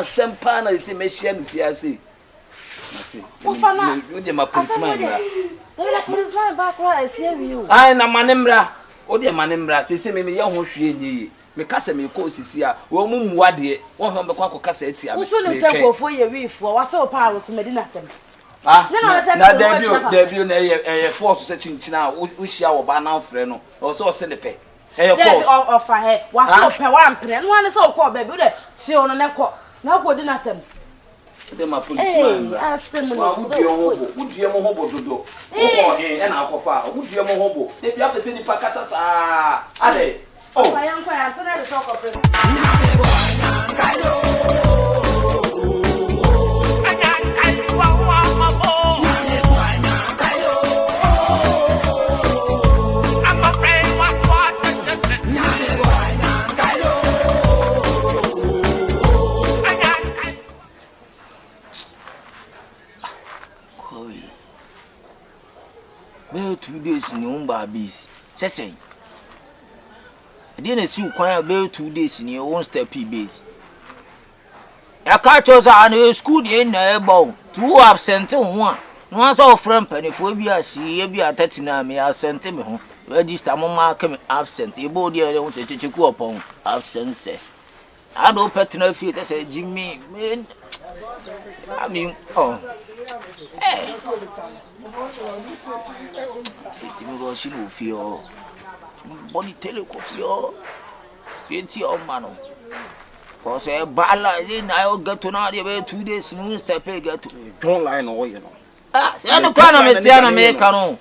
Sempana is a machine fiancé. You my policeman. The policeman back where I see you. I am Manembra. Oh, dear Manembra, they say me young who she me cassa me course is here. Well, moon waddy, 100 quack cassette. I will say for your reef for what's so powers Medina. Ah, no, there be a force searching now, which our banner friend or so send a pay. Hey, of fire, what's up, one is so called baby. She on a neck. Now go to them. My policeman. Would you hobo to do? Oh, and alcohol. Would you hobo? If you have to see the pacatas, are they? Oh, I am fine. So let us talk of it. Well, 2 days in your own babies. Say, I didn't see you quite about 2 days in your own steppy base. I catch us on a school in a bow. 2 absent one. Once all friend penny for be a see, be a 39 me absent me home. Register mamma came absent. A body I don't say to go upon absence. I don't pet no feet. I say, Jimmy, man. I mean, oh, hey. She will feel body telecoffee. It's your man. Because a bala in I'll get to know about 2 days. No step get to. Don't lie, no, you know. se no kwa na me tia na me ka no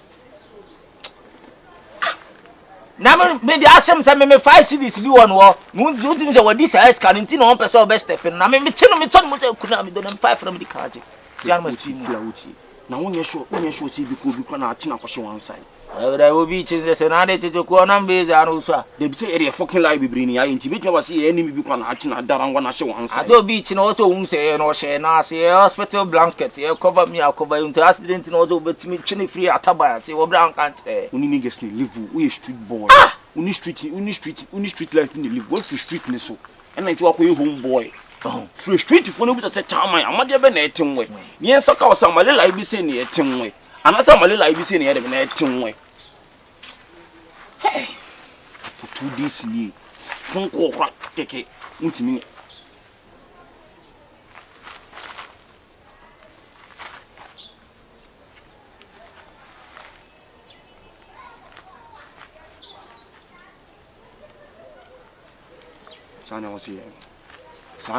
na me di asem se me 5 cedis bi won wo mu nti se wodi sa scan nti na on pese o be step na me chi no me ton mo se kuna me do na 5 na me di kaje jan ma sti mu na wonye sure ti bi ko bi kwa na achi na kwhye one side Ora obi chi se na de chi ko na mbe za no so de bi se ere fucking lie bibiri ni ayi nti bi twa ba se enemy bi kwa na achi na dara ngwa na hye one side ato obi chi na o so wum se no hye na se hospital blanket e cover me cover you to accident na o so betimi chi ne free ataba se wo bra nka che uni niggas ni live we street boy uni street life ni live what for street ni so and like wa ko home boy free street for no bi se chama amade be na etinwe ni enso ka wasa malela ibi se ni etinwe anasa malela ibi se ni ede na etinwe hey to this ni fun ko kwa keke mutimi Sane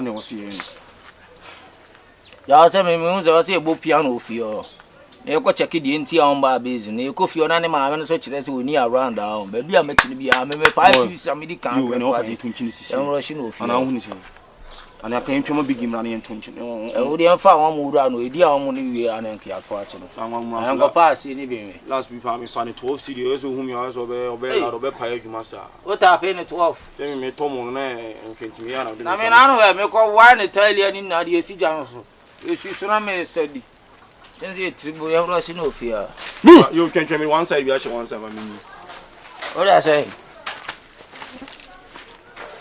wasi ya se me unze se bo piano ofio na ko check di enti a on ba base na ko fio na ne ma me so kire se oni around down ba bia me chini bia me 5 6 amidi kan you no ka tun chini sisi em rush no ofio ana hu ni se ana ka ntwema bigi mra na ye tun chini o de mfa wa mu ura no edi a wo ni wie ana nke akọ ache no an go pass ni bi me last week pa me fa ni 12 cedi so hu mi so be la be pa adwuma sa o ta pe ni 12 tell me to mo na nkentimi ya na de na me na no me ko wa ni Italia ni na de esi jan so esi so na me sedi tenzi tribu ya rush no ofio you can me one side we actually one side me o da say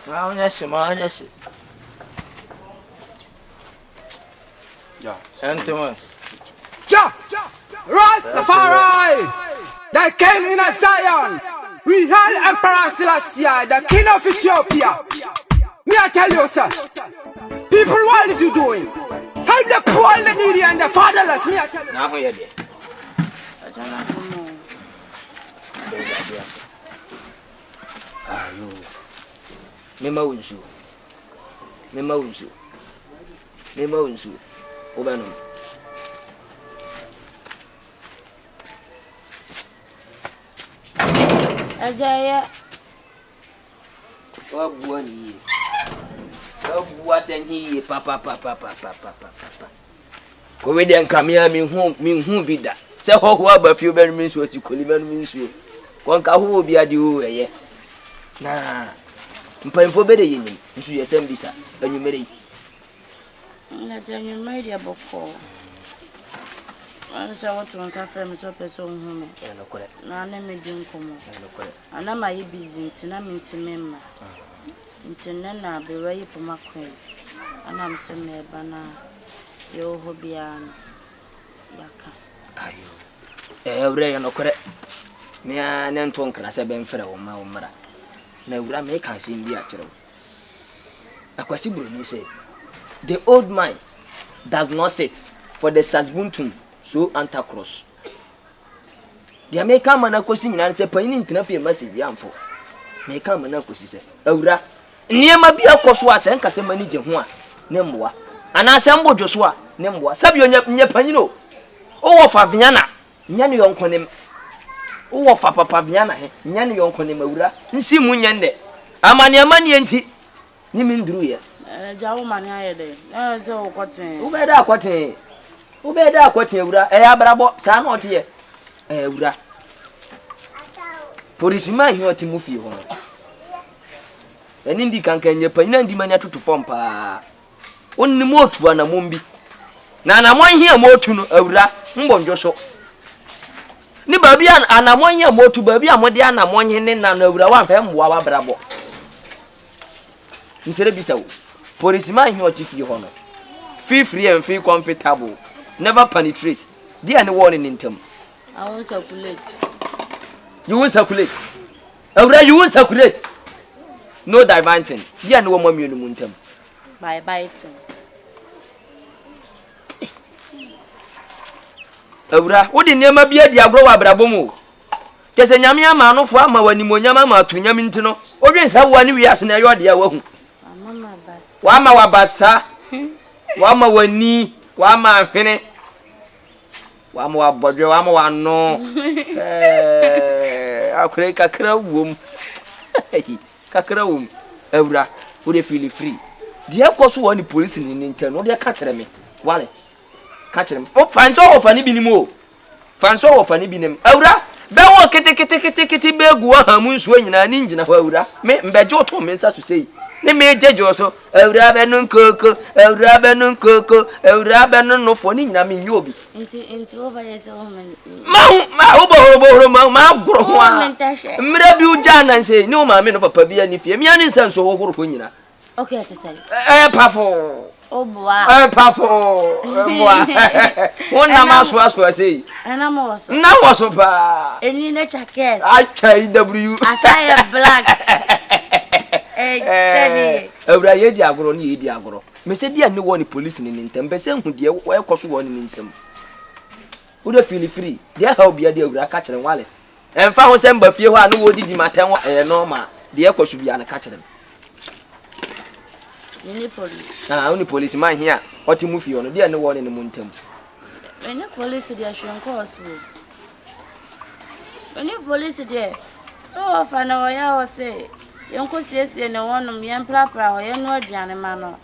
ma onya se yeah sentiment Rastafari, the king in Zion. We hail Emperor Selassie, the king of Ethiopia. Me I tell you, sir. People, what are you doing? Help the poor, the needy, and the fatherless. Me I tell you. now here there ayo mema unsu obanu Ajaya wabuani wabuwa senhi papa ko we den kamia mi hu bida se ho aba fi obenu mi nsu asikoli benu mi nsu kon ka ho obi ade o eye na mpanfo bede yenim nsu yesem bisa anyumere yi na janyo media boko ansa watu nsafre mi so peso nhume na na me din komo ana ma yi busy ntina mi ntimemma ntinna na bewa yi poma kwen ana mseme bana yo hobian yaka ayo ewre no kore me an nto nkra se benfere wo ma wo mra na ewra me kan se mbi a kire akwasi buru ni say the old man does not sit for the sasbuntum so antacross the American man akosi nyina se panyin ntina fe message amfo me kan man akosi se ewra niema bi akoso ase nka se mani je ho a ne mboa ana se mbodwo so a ne mboa sabi onye panyin o wo fa viana nya ne yonkonem wo fa papa viana he nya ne yonkonem ewra nsi mu nyende amane enti ni mi nduru ye jawo mani ayede na se okotin ubeda akotin ewra ya brabo sa na otie ewra polisi man hi oti mu fi ho eni ndi kankan nye panyina ndi manya tutu fom pa onni motu ana mombi na mon hi amotu no ewra mbonjo so ni babi ana mon hi amotu babi amode ana mon hi ne na ewra wa fa mboa wa brabo misere bisawo polisi man hi oti fi ho no feel free and feel comfortable never penetrate dey any warning in term I won't circulate. You won't circulate. Ewra you won't circulate. No diverting. Dey any woman me no muntem. By biting. Ewra wo de nema bia di agro wa brabo mu. Kese nyame ama no fo ama wani monyam ama to nyame ntino. Odwen sa wo ani wiase na yo de ya wahu. Mama bas. Wa ama wa basa. Wa ama wani, wa ama hwene. Wamo abodwe wamo wano. Akure kakra wom. Kakra wom. Ewura, wo dey feel free. The ekoso won the police ni nkan no dey ka kire me. Wale. Ka kire me. O fanso wo fani bi ni mo. Fanso wo fani bi nim. Ewura, be wo kete be gu ha mu nsuo nyina ni ngina ho ewura. Me mbeje o to me nsa so sei. Ne me jejo so. Ewura be no nkoko, ewura be no nkoko, ewura be no no fo ni nyina me nyi obi. Inti over yourself. Ma obo ma gro ho a. Mra bi uja na nse ni o ma me no papa bi ani fie. Me ani nsa so ho horo ko nyina. Okay, to say. Pafo. Oh boy. Pafo. Boy. Wona ma so say. And I'm also. Na wo so pa. Eni na chakes. HIW. Asaya black. Ewura ye di agoro ni ye di agoro. Me se dia ni wo ni police ni ntem. Be se hu de wo ekoso wo ni ntem. Wo de feel free. Dia ha obi ade ewura ka kire wale. Emfa ho se mba fie ho a no wo di maten wo normal. De ekoso bia na ka kire. Ni police. Oni police man here. Oti mu fie ono dia ni wo ni mu ntem. Any police dia hwenko oso. Any police dia. Oh fa na oya o say. Yonko siesie ne wonum yemprapra ho ye no aduane ma no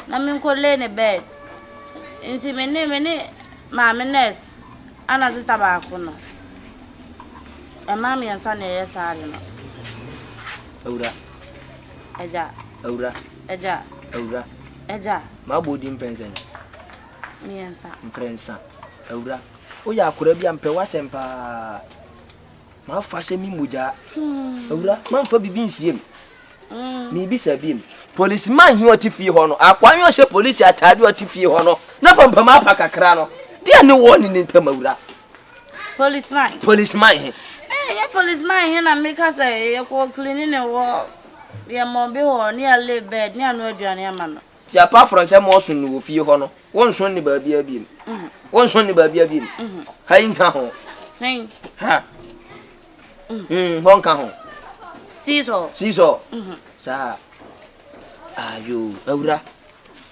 na me nko le ne bed nti me ne ma me nurse ana sister ba ko no e ma me ansa na ye sare no Ewura eja ma bodi mpensen me ansa mprensa Ewura o ya akora bia mpe wasempa ma fa se mi moja Ewura ma fa bibi nsiem ni bi sabim policeman hi oti fie ho no akwanyo hye police atade oti fie ho no na pampa ma pa kakra no dia ne wo ni ntam Ewura policeman he ya policeman he na make us e ko clean ne wo ya mo bi ho ni ale bed ni anu aduane ama no ti apa France mo so no fie ho no won so ni ba bia biem ha inka ho ha won ka ho Siso. Sa. Ayo, Ewura.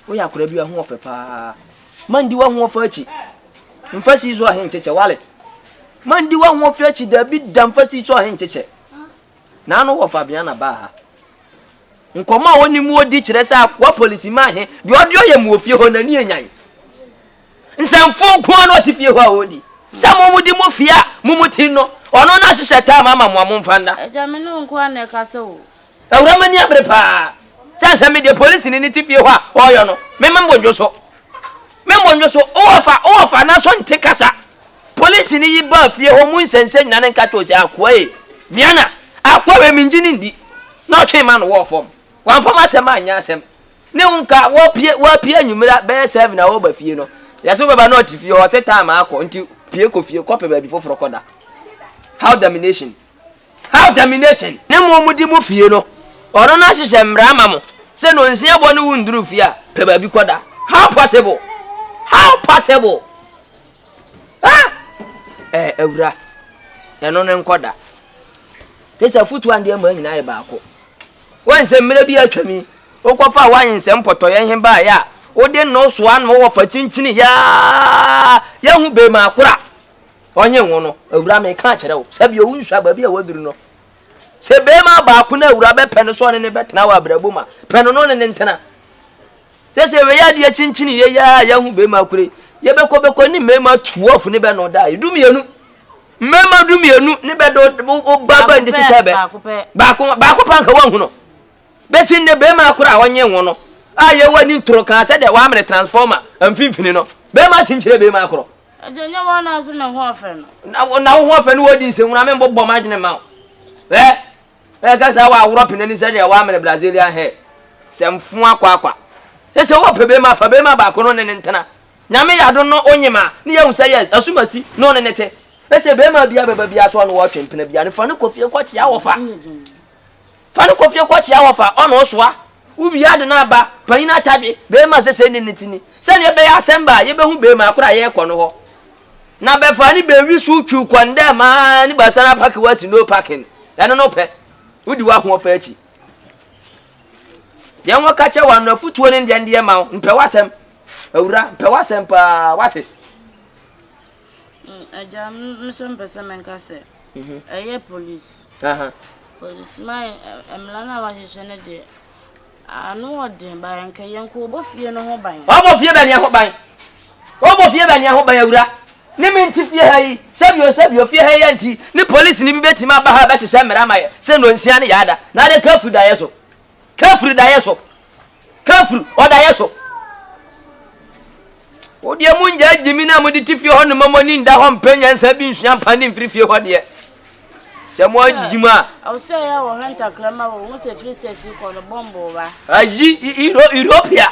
O ya kura bi ho ofe pa. Mandi wa ho ofe achi. Mfa siso a hen cheche wallet. Mandi wa ho ofe achi da bi dam fa siso a hen cheche. Na no wo fa bia na ba ha. Nkoma woni mu odi kire sa akwa police ma he. Bi odio ye mu ofie ho na ni enyan. Nsamfo ko na oti fie ho a odi. Sa mo mudi mo fia, mo muti no. Ono na hihye ta mama mo mfanda. Eja me no nko ana ka se o. Ewura mani abre pa. Sansa me de police ni ti fie ho a oyo no. Me mbonjo so. O fa na so nte kasa. Police ni yi ba fie ho mu nsense nyina ne nka to se akwa e. Viana, akwa we minjini ndi. Na otwe man wo fom. Wan fom asem anya asem. Ne unka wo pie anwumira be 7 na wo ba fie no. Yaso baba na otifie ho se time akọ nti pie ko fie ko pe ba bi foforo koda. How domination. Ne mo mudi mu fie no. Oro na hihye mra amamo. Se no nsia bo ne wunduru fie a pe ba bi koda. How possible? Ah! Ewura. Eno ne nkoda. Tesa futu ande ma nyina ye ba ko. Wanse mra bi atwami. Okofa wanse mpoto ye hen ba ya. Ode no so an wo fa chinchini ya hu be ma akura. Onye nwo no Ewura me ka kire wo sabi o nsu aba bi a waduru no se be ma ba ku na Ewura be pene so ne betena wa abrabu ma pene no ne ntena se we ya de chinchini ye ya hu be ma akure ye be ko ni me ma 12 ne be no da edumienu me ma dumienu ne be do o baba ndi tete be ba ko panka wa hu no be sin ne be ma akura onye nwo no a ye wani ntro kan se de wa mere transformer amfimfini no be ma tinchire be ma akuro Ajonya wana so na ho afa no. Na ho afa no wodi nsewuna me mbobbo magene ma. Ka sa wa Europe na ni se de wa mere Brazilian hair. Semfu akwa. Se wo pebe ma fa be ma ba ko no ne ntena. Nyame ya do no onyima. Ni ya unsa yes asumasi no ne nete. Se be ma bia baba bia so no wo twempena bia ne fa ne kofie kwachi awofa. Fa ne kofie kwachi awofa ono soa. Ubi ade na ba panina tade be ma se ne nitini. Se ne be ya semba ye be hu be ma akura ye ko no ho. Na be fa ni be wi su twu kwande ma ni basana park wasi no parking. Eno no pe. Udi wa ho fa achi. Ye nwa ka che wa no futuo ne ndie ma mpe wasem. Ewura mpe wasem pa wate. Aja mso mpese menkase. Eye police. Police my emlana wa hye ne de. Anu odin ba yanka yenko obofie no ho ban. Obofie ba ne ho ban. Obofie ba ne ho ban awura. Ni minti fie ha yi. Sabio fie ha yi nti. Ni police ni bi betima ba ha ba hye mera maye. Se no nsia ne yada. Na de kafu da yeso. Kafu da yeso. Kafu o da yeso. Odi amunja jimi na mudi tifie ho no mamoni nda ho mpanya nsa bi nsua pani mfirifie ho de. Se mo jima. I say ya wo hanta krama wo se free sesi ko no bombo ba. Aji Ethiopia.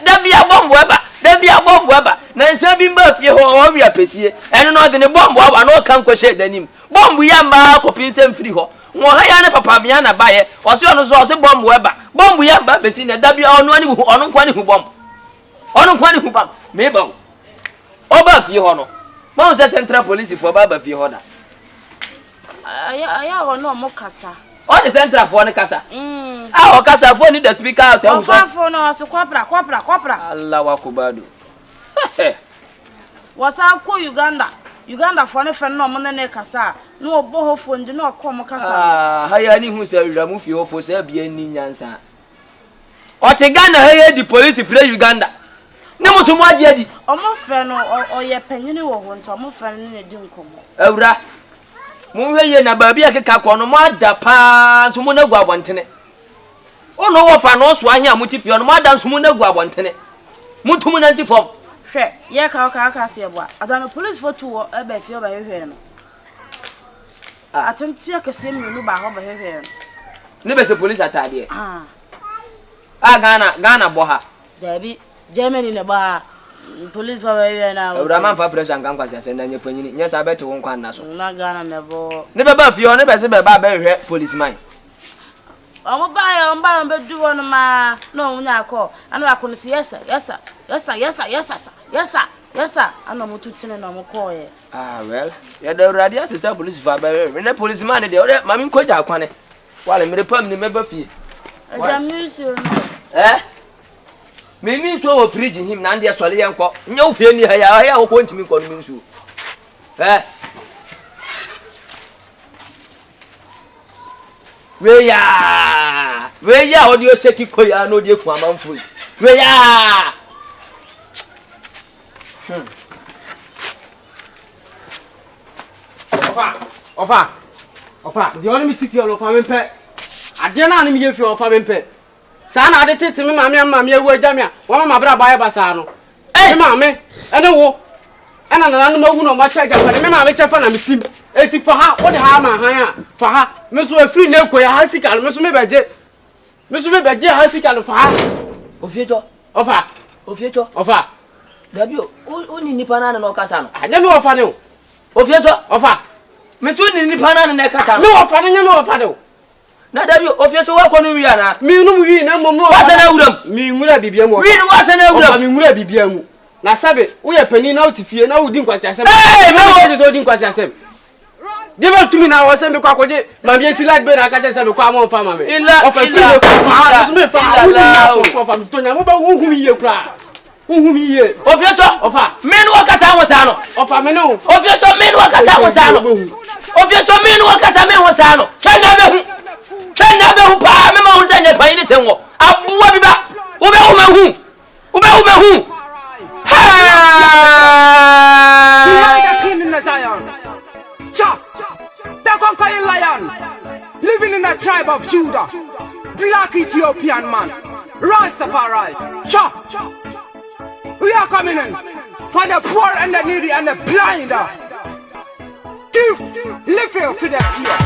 Da bia bombo eba. Na nsa bi mba fie ho o wi apesie. Eno no de ne bombo aba no kan ko she danim. Bombo ya mba ko pinsem free ho. Wo ha ya ne papa bia na baye. O se ono so o se bombo eba. Bombo ya mba besi na da bia ono ani hu ono kwa ni hu bombo. Ono kwa ni hu bam. Me ba. Oba fie ho no. Mo se Central Police for baba fie ho da. Aya wo no mo kasa. All the Central for ne kasa. Ah, o kasa for ni the speaker out. O for no so kwapra. Allah wa kubadu. Wasa ko Uganda for ne fen no mo ne kasa. No obo ho fo ndi no ko mo kasa. Ah, haya ni hu se wura mu fie ho fo se bia ni nyansa. O te Ghana haya di police free Uganda. Ne mo so mo agi adi. O mo fe no o ye panyini wo ho nto mo fe ne di nkomo. Awura. Mo hweye na baabi akeka ko no mo ada pa so mo na gu abontene. Ono wo fa no so ahia mo ti fie no mo ada so mo na gu abontene. Mutum na nsi fom. Hwe, ye ka se ebo. Adano police for two e ba fie ba hwehwe no. Atemti akese mienu ba ho ba hwehwe no. Ne be se police atade. Ghana bo ha. Dabi, Germany ne ba police for hwehwe na. Awura man fa pressure nkan kwase ase na nye panyini. Nye sa beto won kwan na so. Na Ghana ne bo. Ne be ba fie o ne be se be ba hwehwe policeman. Omo ba be du won ma no nya akọ anu akọ no si yes anu mo tutine na mo call ye. Well, ya the radio assistant police for ba we ne policeman de o mami nkoja akwane wale mere pam ni me ba fie. Aja music me mi so wo fridge him na ande sole ye nko nya wo fie ni ha ya wo ko ntimi nko no mi nsu. We ya odi o seki koya no di eku amanfo. We ya. Ofa. Di oni mi ti fi ofa me pe. Ade na ani mi ye fi ofa me pe. Sa na ade tete me maame ewu ajamia. Wa mama bra ba ye basa no. Me maame, ene wo. Ena na nanu mawu no ma charge fa. Me maame chefa na me tim. Eti fa ha, wo de ha ma han a. Fa ha. Me so afri na ekoya ha sika no me so me beje ha sika no fa ha. Ofiejo. Ofa. Dabi o ni nipa na no kasa no. Anya me ofa ne o. Ofiejo. Ofa. Me so ni nipa na kasa no. Me ofa ne nya me ofa ne o. Na dabi ofiejo wa ko no wi ana. Mi no wi na momo. Wasa na wuram. Mi nwura bibia mu. Wi no wasa na wuram. Mi nwura bibia mu. Na sabe, wo ye pani na utifie na wo di nkwasi asem. Me wo so di nkwasi asem. Give it to me now, send me kwakoje. Mami esi like be na ka je me kwa mo fa mami. Ofa fi me fa, so me fa. Ofa tonya mo ba wo hu mi ye kra. Wo hu mi ye. Ofiejo, ofa. Me no wakasa wo sa no. Ofa me no. Ofiejo me no wakasa wo sa no. Ofiejo me no wakasa me wo sa no. Twena be hu pa me ma hu se nye pan ni se wo. Abuwa bi ba. Wo be hu me hu. Living in the tribe of Judah, black Ethiopian man, Rastafari. We are coming in for the poor and the needy and the blind. Live here to the poor.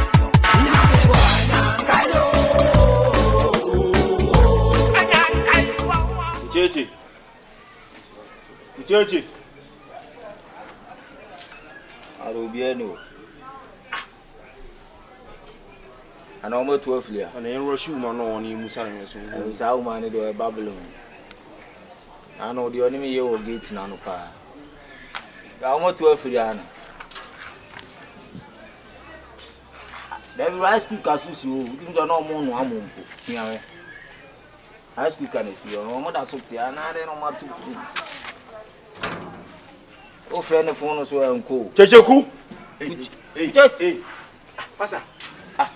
Cheche. Arobiano. Ana omo 12 ya. Ana en rush woman no woni musa na so. Za woman de Babylon. Ana odi oni me ye wo gate na no pa. Ga omo 12 ya na. Dem rice cooker susi o. Udi do na omo no amompo. Niawe. Rice cooker na si o. Omo da so ti ana re no ma tu. O friend the phone so enko. Checheku. Hey. Pasa.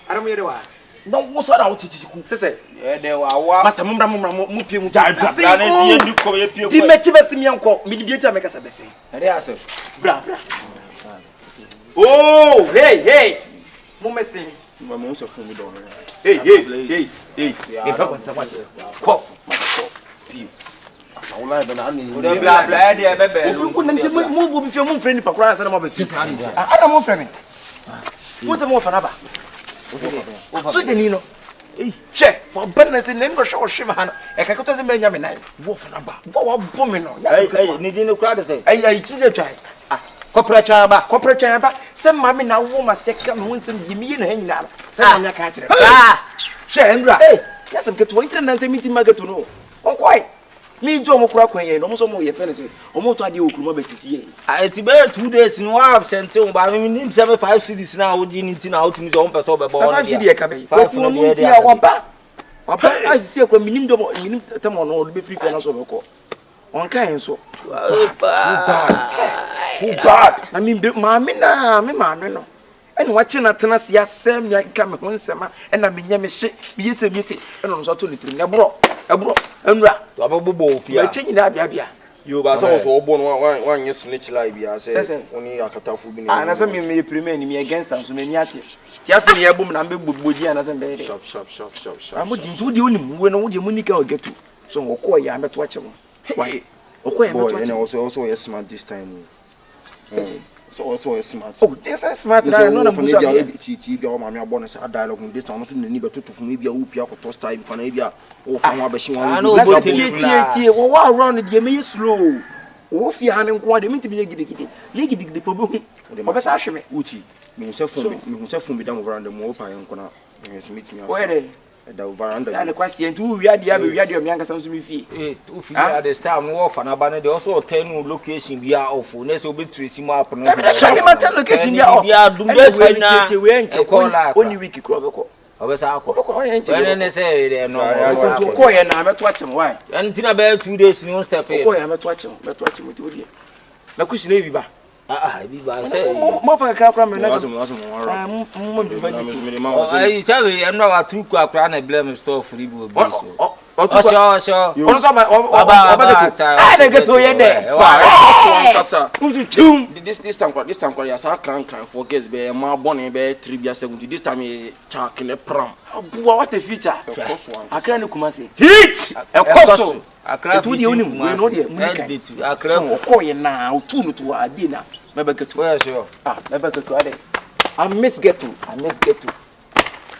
Aramu yede wa. No wo so na wo Checheku. Sese. De wa. Pasa mumra mu pie mu. Ja na de di ko ye pie. Di mechi besi mi anko. Mi di tia meka sa besi. Ade ase. Bra. Oh, hey. Mo mesi. Mo se fun mi do. Hey. E papa sa what? Ko. Pie. Awula be na ani. O bla de bebe. Ku na mo bo bi fi mo friend pa kura sa na mo be fi. Ada mo friend. Mo se mo fa na ba. So de ni no. Che, for business in English or Shimana. I can go to the Benjamin. Wolf and a bar. What woman? Hey, need no crowd. I try. Corporate chamber. Some mammy now woman second once and give me in hang now. Some your catcher. Chandra. Yes, I'm get to wait and I meet him. I get to know. Oh, quite. Me, John Mokraquay, almost all your friends. Almost I do Kumabesi. It's about 2 days in one absent, but I mean, 75 cities now, you need to know to his own person. 5 cities, I see a minimum or be free for us over. On kind so too bad. I mean, Mamma, me man, and watching a tennis, yes, Sam, ya come one summer, and I mean, Yamish, yes, and on so little, and ra, to a bobo, you're changing that, you are also born one year snitch like I say, only a catafu, and as I may remain me against us, many active. Tiafini album and big Buji and as a shop. I'm going to do when all your money can get to. So, Okoya, I'm at watching. Why? Okay, and also a smart this time. So also a smart. Oh, this is smart. I know I'm my bonus a dialogue this time. Also, need to maybe a whoop your toast type, Canada, or from what she wants. What around it, you may slow. Wolf, you hand and quite mean to be a giddy. Leggy the problem. The Uti, myself from me down around the more pine and corner. Meet me where the veranda and the question too. We had the younger sons with fee. At this time, Wolf and Abana, they also 10 location we are off. Let's be Tracy Mark. Location, we are doing we ain't a call only week. I was out. When they say, no, to call and I'm at watching why. And in about 2 days, no step in. I'm at watching with you. The question is, I say, Mother Capram, and I tell you, I'm not a 2 o'clock run a blame store for you. Sure. I get to your day. This time, I saw crank forgets be a more bonny bear 3 years ago. This time, a chuck in a prom. What a feature. I can't come and say, hit a cost. I can't do the only one. I can't call you now, tune to our dinner. Never get to where sure. Never get to I miss get to.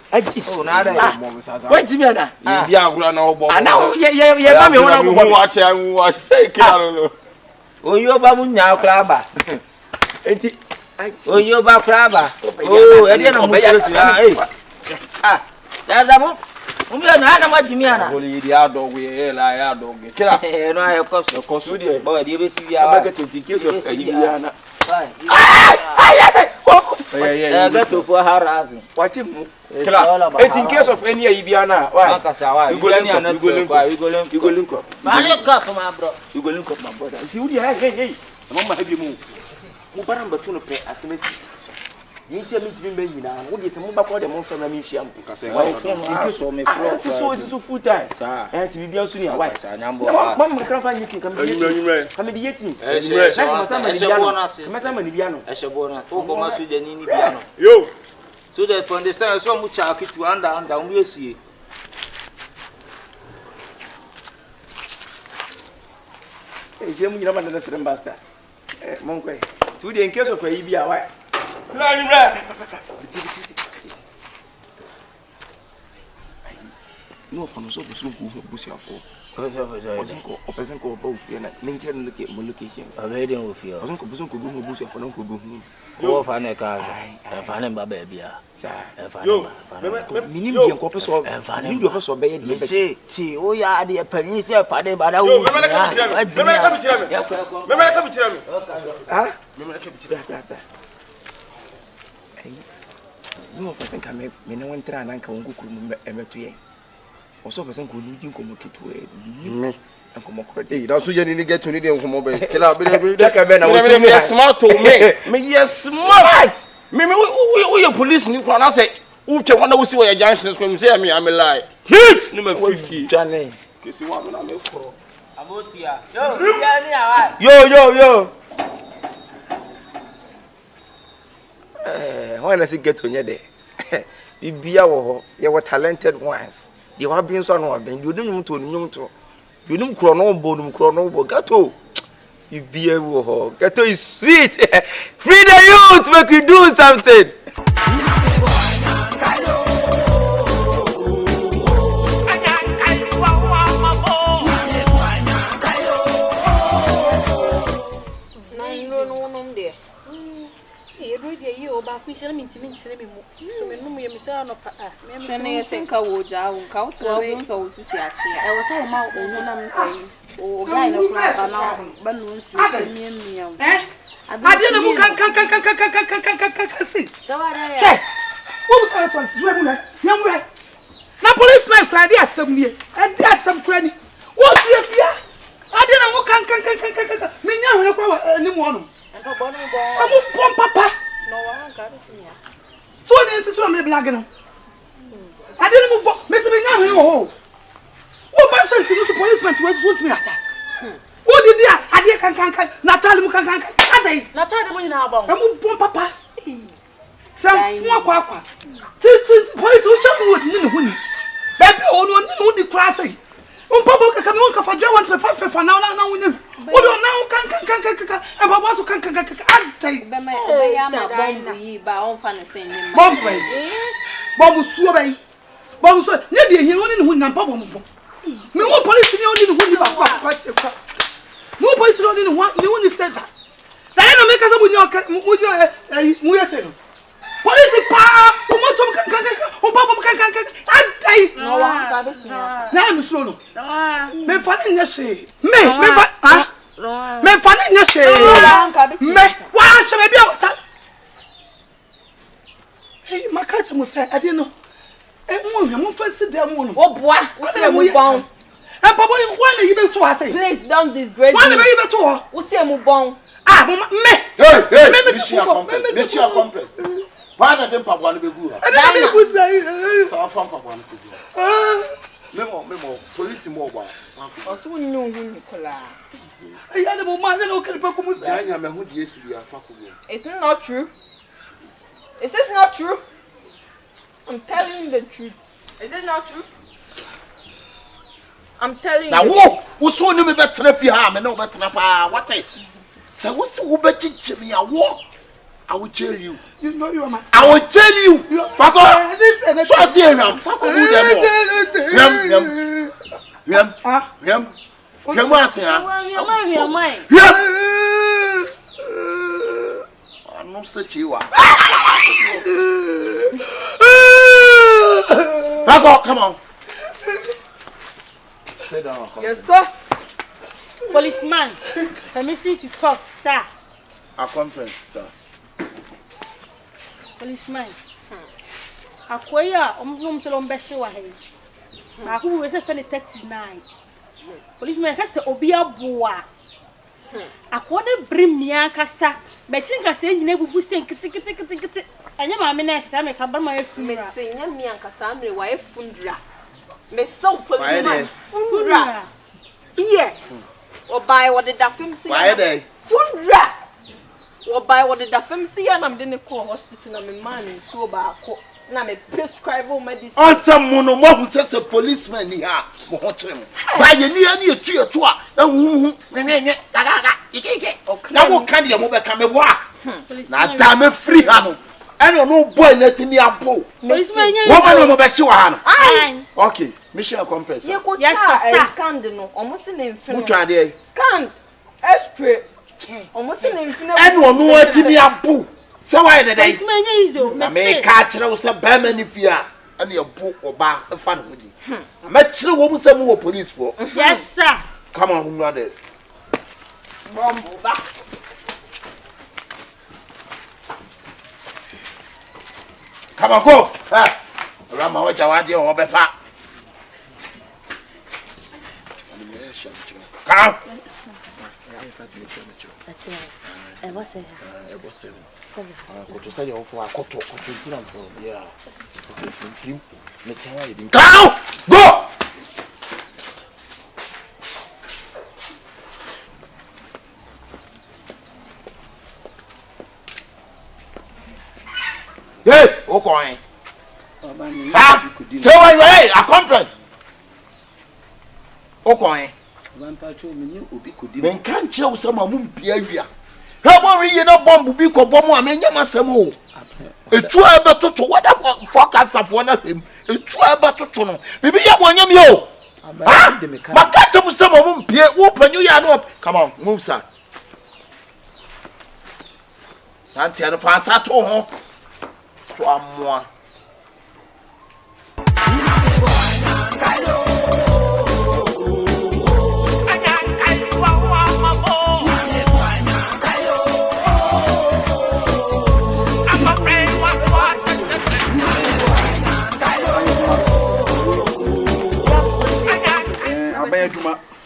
I just wait to me. Now, oh, you're Babu now, Crabba. Oh, you're Babu Crabba. Oh, I didn't know. I'm not what you mean. Only the outdoor way, I dog. And I have cost a consumer, but you will see a bucket of the case of Indiana. I got to for harassing. What it's in case of any Ibiana. Why? You go link up. My brother. You go link up, my brother. Hey. Mama, have you moved? Mubaram Batuno pay as a message. You tell me to be made now. What is a mobile for the month from the mission? So full time. And to be also near white. Mamma can't find anything. Come mediating. Yo. So that from the start, so much I keep to under we see. Hey, Jim, you don't understand, Master. Monkey. Today, in case of a EBA, why? No, from so bush for. Person called both and nature look at location. A wedding with you. I don't go bush for no good. You find a car and find him, baby. Minimum corpus of and finding your house obey. You say, see, oh, yeah, the penny is a father, but I will no, I think I may no one try and uncle ever to ye. Also, person could you come to me. Come correct. Hey, that's you need to get to need them from mobile. Kill out, me smart to me yes smart. Me we police ni kwa na say who che wonder we see where junction is say me am lie. Hit ni me fifi. Jane. Kesi wa me na me kro. Abotia. Yo. When I say get to there. Bibia wo ho, you were talented ones. You have been so no ben. You didn't to you didn't chrono gato. Bibia wo ho. Gato is sweet. Free the youth, make you do something. Let me so me no me so no pa me me think I would jaw ka to won so sisi achi e wo say ma onu na mkoi o guy no kra na ba no nsu miam ade na mu kan si so ara che wo bu sa so ju mu na policeman kra dey asem nie e dey asem kra ni wo su afia ade na mu kan me nya hwene kwa ni mu onu ento bo no bo amu pom papa no wa ka be tinya so ni nti so me blag no ade ni mu bo me se me nya hwene wo ho wo ba so nti to policeman to want me ata wo di dia ade kan natal mu kan adai natal mu nyina abon amu pom papa sam fu akwa ti police wo shamu wo ni hu ni baby onu ni hu di class yi papa ka me won ka fa jo 1 fa na wo ni wo do na kan e baba so kan adai be me be ya ma bomb yi ba on fa na sen ni ma bomb suo bai bomb so ne de hin woni ni hu na papa mo me wo police ni oni ni hu ni ba kwa se kwa mo police ni oni ni hu ni center da na me ka sa mu ye se no police pa o mo tom kan o papa mo kan adai no wa ka be tinya na me so no me fa ni nyeshe me fa ah me fa ni nyeshe me wa se me bia wata hey makati mo say ade no mo fa si dem mo no o boa o se mo bon e papa why na you be to say please don't disgrace me why na you be to o se mo bon ah me hey Monsieur complex why na dem papa no be gu ha na me gu say sa fa papa no gu memo police mo gba o so ni hu Nicola ya de mo ma na o kere pa ko mo say anya me hu die si ya fa ko go it's not true. Is this not true? I'm telling you the truth. Is this not true? I'm telling you. Now wo so ni me betra fi ha me na wo betra pa what say wo si wo bechiche me ya wo I will tell you. You know you are my I will tell you. Fako. So I see him. Fako who them. Yam. What's I'm not such you are. Fako, come on. Sit down. Yes, sir. Policeman, permission to talk, sir. A conference, sir. Policeman. Akoya, mchelo mbeshe wa hei. Akubu wese fene 39. Policeman kase obi aboa. Akone brim nia kasa. Bechin kase nyine bubu sen kiti. Anya maame na esa me ka ba ma efundra. Me senya mi ankasa amre wa efundra. Me so policeman. Fundra. Iye. Obai wo de da fem se. Why dey? Fundra. Obai wo de da fem se ya na me de ne call hospital na me man so ba akọ. Na me prescribe medicine. Answer mono mo hu se policeman ni ha. Mo ho kire mo. Ba ye ni ani etu a. Na hu nyenye gaga ike. Na mo kan de mo be kan me bo a. Na da me free ha no. Eno no boy na timi abo. Policeman yen. Wo fa no mo be si wa ha no. Aye. Okay, mission accomplished. Ye ko ta scand no. Omo se na mfino. Mutu ade. Scand. Extra. Omo se na mfino. Eno no atimi abo. So why the day? Policeman yen izo. Na me ka kire wo se ba ma ni fia. Eno ye bo oba fa no di. Na me kire wo mu se mu wo police for. Yes sir. Come on, who are there? Bombo back. Come on, go. Rama wacha waje o befa. Come. What's it? Seven. To say you for a cotton, yeah. Come! Go! Hey, okay. Say what you a conference. Okay. Men can't show some of them behavior. How are you not bomb be co bomb? I mean, you must have more. A true battle to what focus of one of him. A true battle to know. Maybe you want you. But catch up with some of them. Pierre, open you up. Come on, move, sir. Auntie, I don't pass at all. To a moi.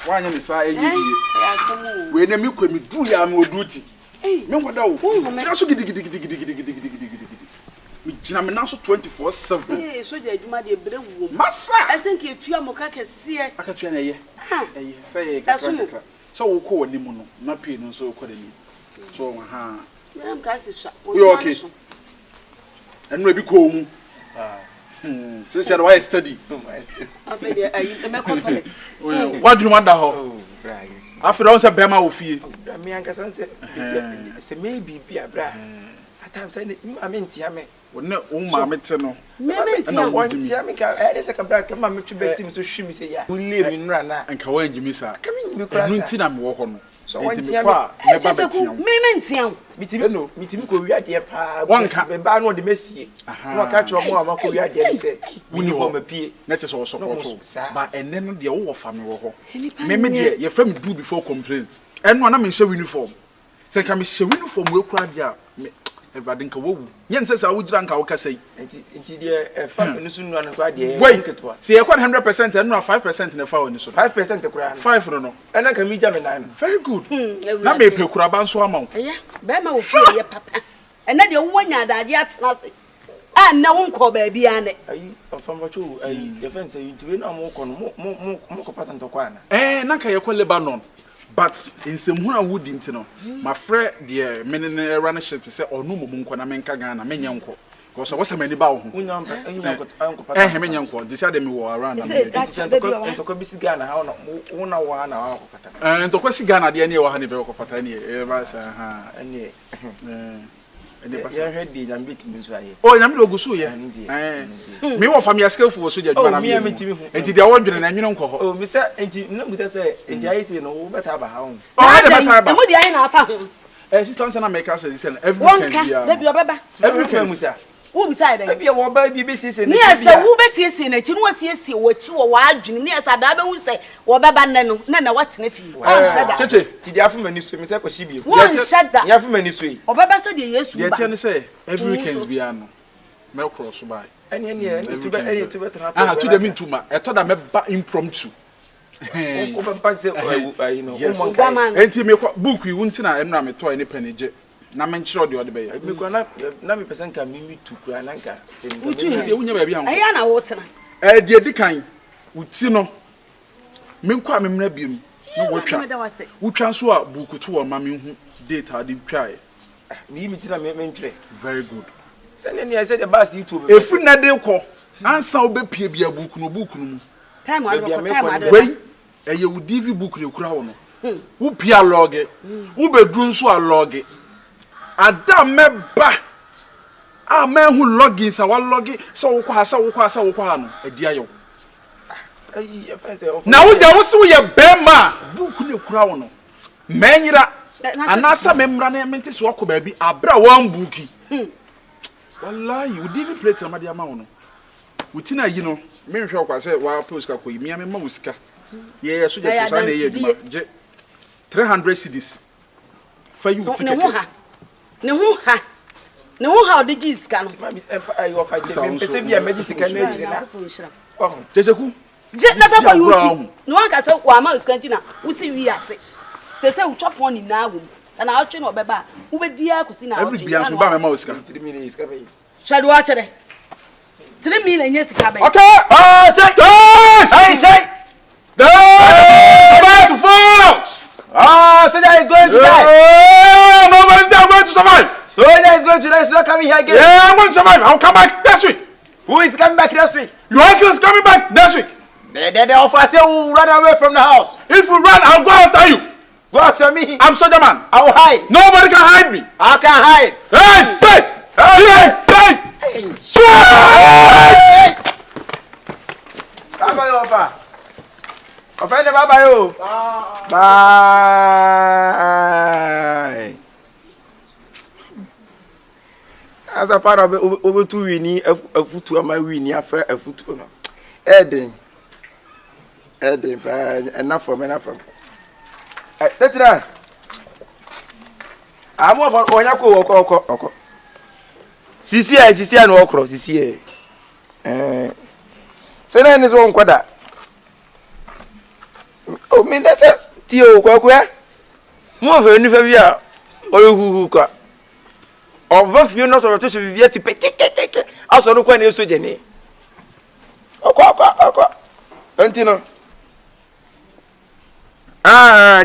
Why you say we na me kwa me dru ya me oduti me ngoda wo tira so gidi me jina me na so 24/7 so je adwuma de bre wo masa esenke etua mo ka kese akatua na ye fe kakra so wo ko wani mu no na pe no so ko da ni so ha na ka se sha yo okay enu bi ko mu since you are study after the me ko toilet what do you want that ho after all say bema wo fie me anka say maybe be abra at times say I mean tia me wona wo ma mete no me na wo tia me ka e say ka bra ka ma me twe betim so hwi mi say ya wo le mi nura na anka wa njimi sa ka me mi kura sa nti na me wo ho no so won tia me me ntia mitimi ko wi ade pa be ba no de mesie no ka tro mo ama ko wi ade say woni ho mapie na che so support ba enne no de wo fa me wo ho me de ye from do before complain eno na me hye uniform say ka me hye uniform we kura dia me everybody nka wo yen say sa wo gira nka wo ka say enti de fa no so nua no kwa de nketwa say ye kwa 100% eno 5% na fa woni so 5% kura 5 no ena ka mi ja me nan very good na me pe kura ba nso ama wo yeah be ma wo fie ye papa ena de wo nya adaje atena se na wo nko ba bia ne ayi afambacho ayi ye fence you to na mo ko no mo ko patent kwa na na ka ye kwa Lebanon but in some who are wood intino my friend the menene runnership say onu mo nko na menka Ghana menya nko because what's many ba ho menya nko they say me wo around ntoko bisi Ghana ha wo na wo na wa ko pata ntoko si Ghana de ne wo ha ne be ko pata ne e ba sa ha ene ya hedi na mbiti minso aye oh na mi ogusu ye me wo family skillful so je dwana mi enti dia wo dwene na nwene nko ho oh mi say enti na mu say enti aye say no wo beta ba ha ho oh de beta ba mo di aye na afa ho sister answer na make us say every weekend bia da bia baba every weekend musa wo bi sai da bia wo ba bi be siesie ni esa wo be siesie na chi no siesie wo chi wo adwene ni esa da ba hu say wo baba nne no na watena fi on shada cheche ti dia afuma ni so mi say kwashi bi won shada ya afuma ni so yi o baba say de Yesu ba ye tie ni say every weekends bia no me cross by ene tu be tra ah to dem ntuma e to da me ba impromptu o ba pa say you know enti me book yi wuntina enra me to any penige na men chiro de ode be ya me ko na me person ka mi tu kura na nka utu de wunya ba bia nko eya na wo tena de dikan uti no me nko amemna biem na wotwa wotwa so a bukutu wo ma me hu data de twae mi mi tina me ntwe very good send ne say the bus YouTube efu na de ko ansa wo be pie bia buku no mu time ado wei eye wo DV book le kura wo no wo pia log wo bedru nso a log ada meba a mehu login sa wa logi so wo kwa no adi ayo na wo ja wo se wo ye bema book le kura wo no menyira anasa memra na mente so ko ba bi abra wan booki wallahi wo DV plate amade ama wo no wutina yi no me hwe kwa se wa post ka koyi me ma musika ye so je so na ye djuma je 300 cedis fa you ticket ne ho ha de gisika no ayo fa je me pese bia meji sika na ejire na jejeku Je never for you. No one can say wa ma skantina. We see we ase. Say we chop one na wo. Say na atwe no beba. Wo be dia akosi na every bia so ba me ma osika. 3 million is coming. Shadu a chere. 3 million yes ka be. Okay. Say. I say. About to fall out. Soldier is going to die. Nobody there going to survive. Soldier is going to die. He's not coming here again. Yeah, I'm going to survive. I'll come back next week. Who is coming back next week? Your uncle is coming back next week. The officer will run away from the house. If we run, I'll go after you. Go after me. I'm soldier man. I will hide. Nobody can hide me. I can hide. Hey, stay. Hey, stay. Bye-bye, officer. Officer, bye-bye. Bye. As a part of over 2 winning a foot to my winning affair a foot to no. Edding, enough from. That's right. I'm over Oyako. Sisi and okro, Sisi. Senen is one quarter. Oh, mean that's a Tio Quaquia. More than if you are or who got. Or what you not to be yet to pay. Also, look when you see Jenny. Antino.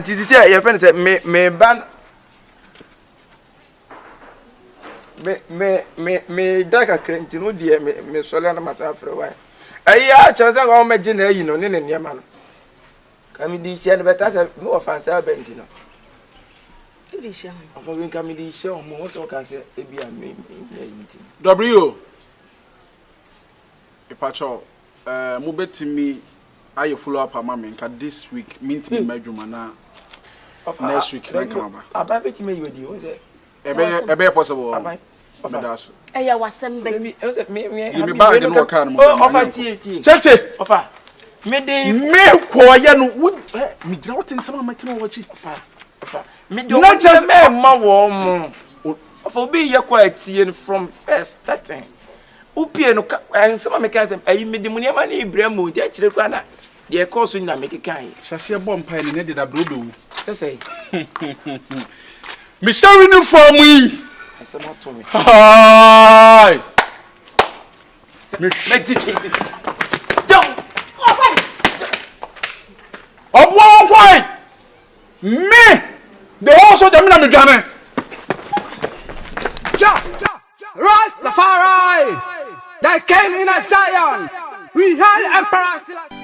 This is your friend said, me ban. Me daka Crentino, dear, me Solana myself for a while. I chose all my dinner, you know, in your man. Come in this year, but that's more fancy, Bentino. Following comedy show, more so can say, be a me. W. Pacho, move to me. I follow up my mama. This week, mean to be my jumana. Next week, I come back. I bet you may with you, is it? A bear possible. I was some baby. You be back in work. Offer tea. Cheche. Offer. Me quiet would me drought in some of my kin watch it. Me not just a warm. For be your quiet tea from first starting. Upiano and some mechanism. I made the money money bremo, the actual corner. The course in a make a kind. Shall see a bomb pile in it that blue. Say, Miss Sharon for me. I said not to me. Hi. Let's it. Of one point. Me. The also the minute Johnny. Rastafari. The king in Zion. We hail Emperor Selassie.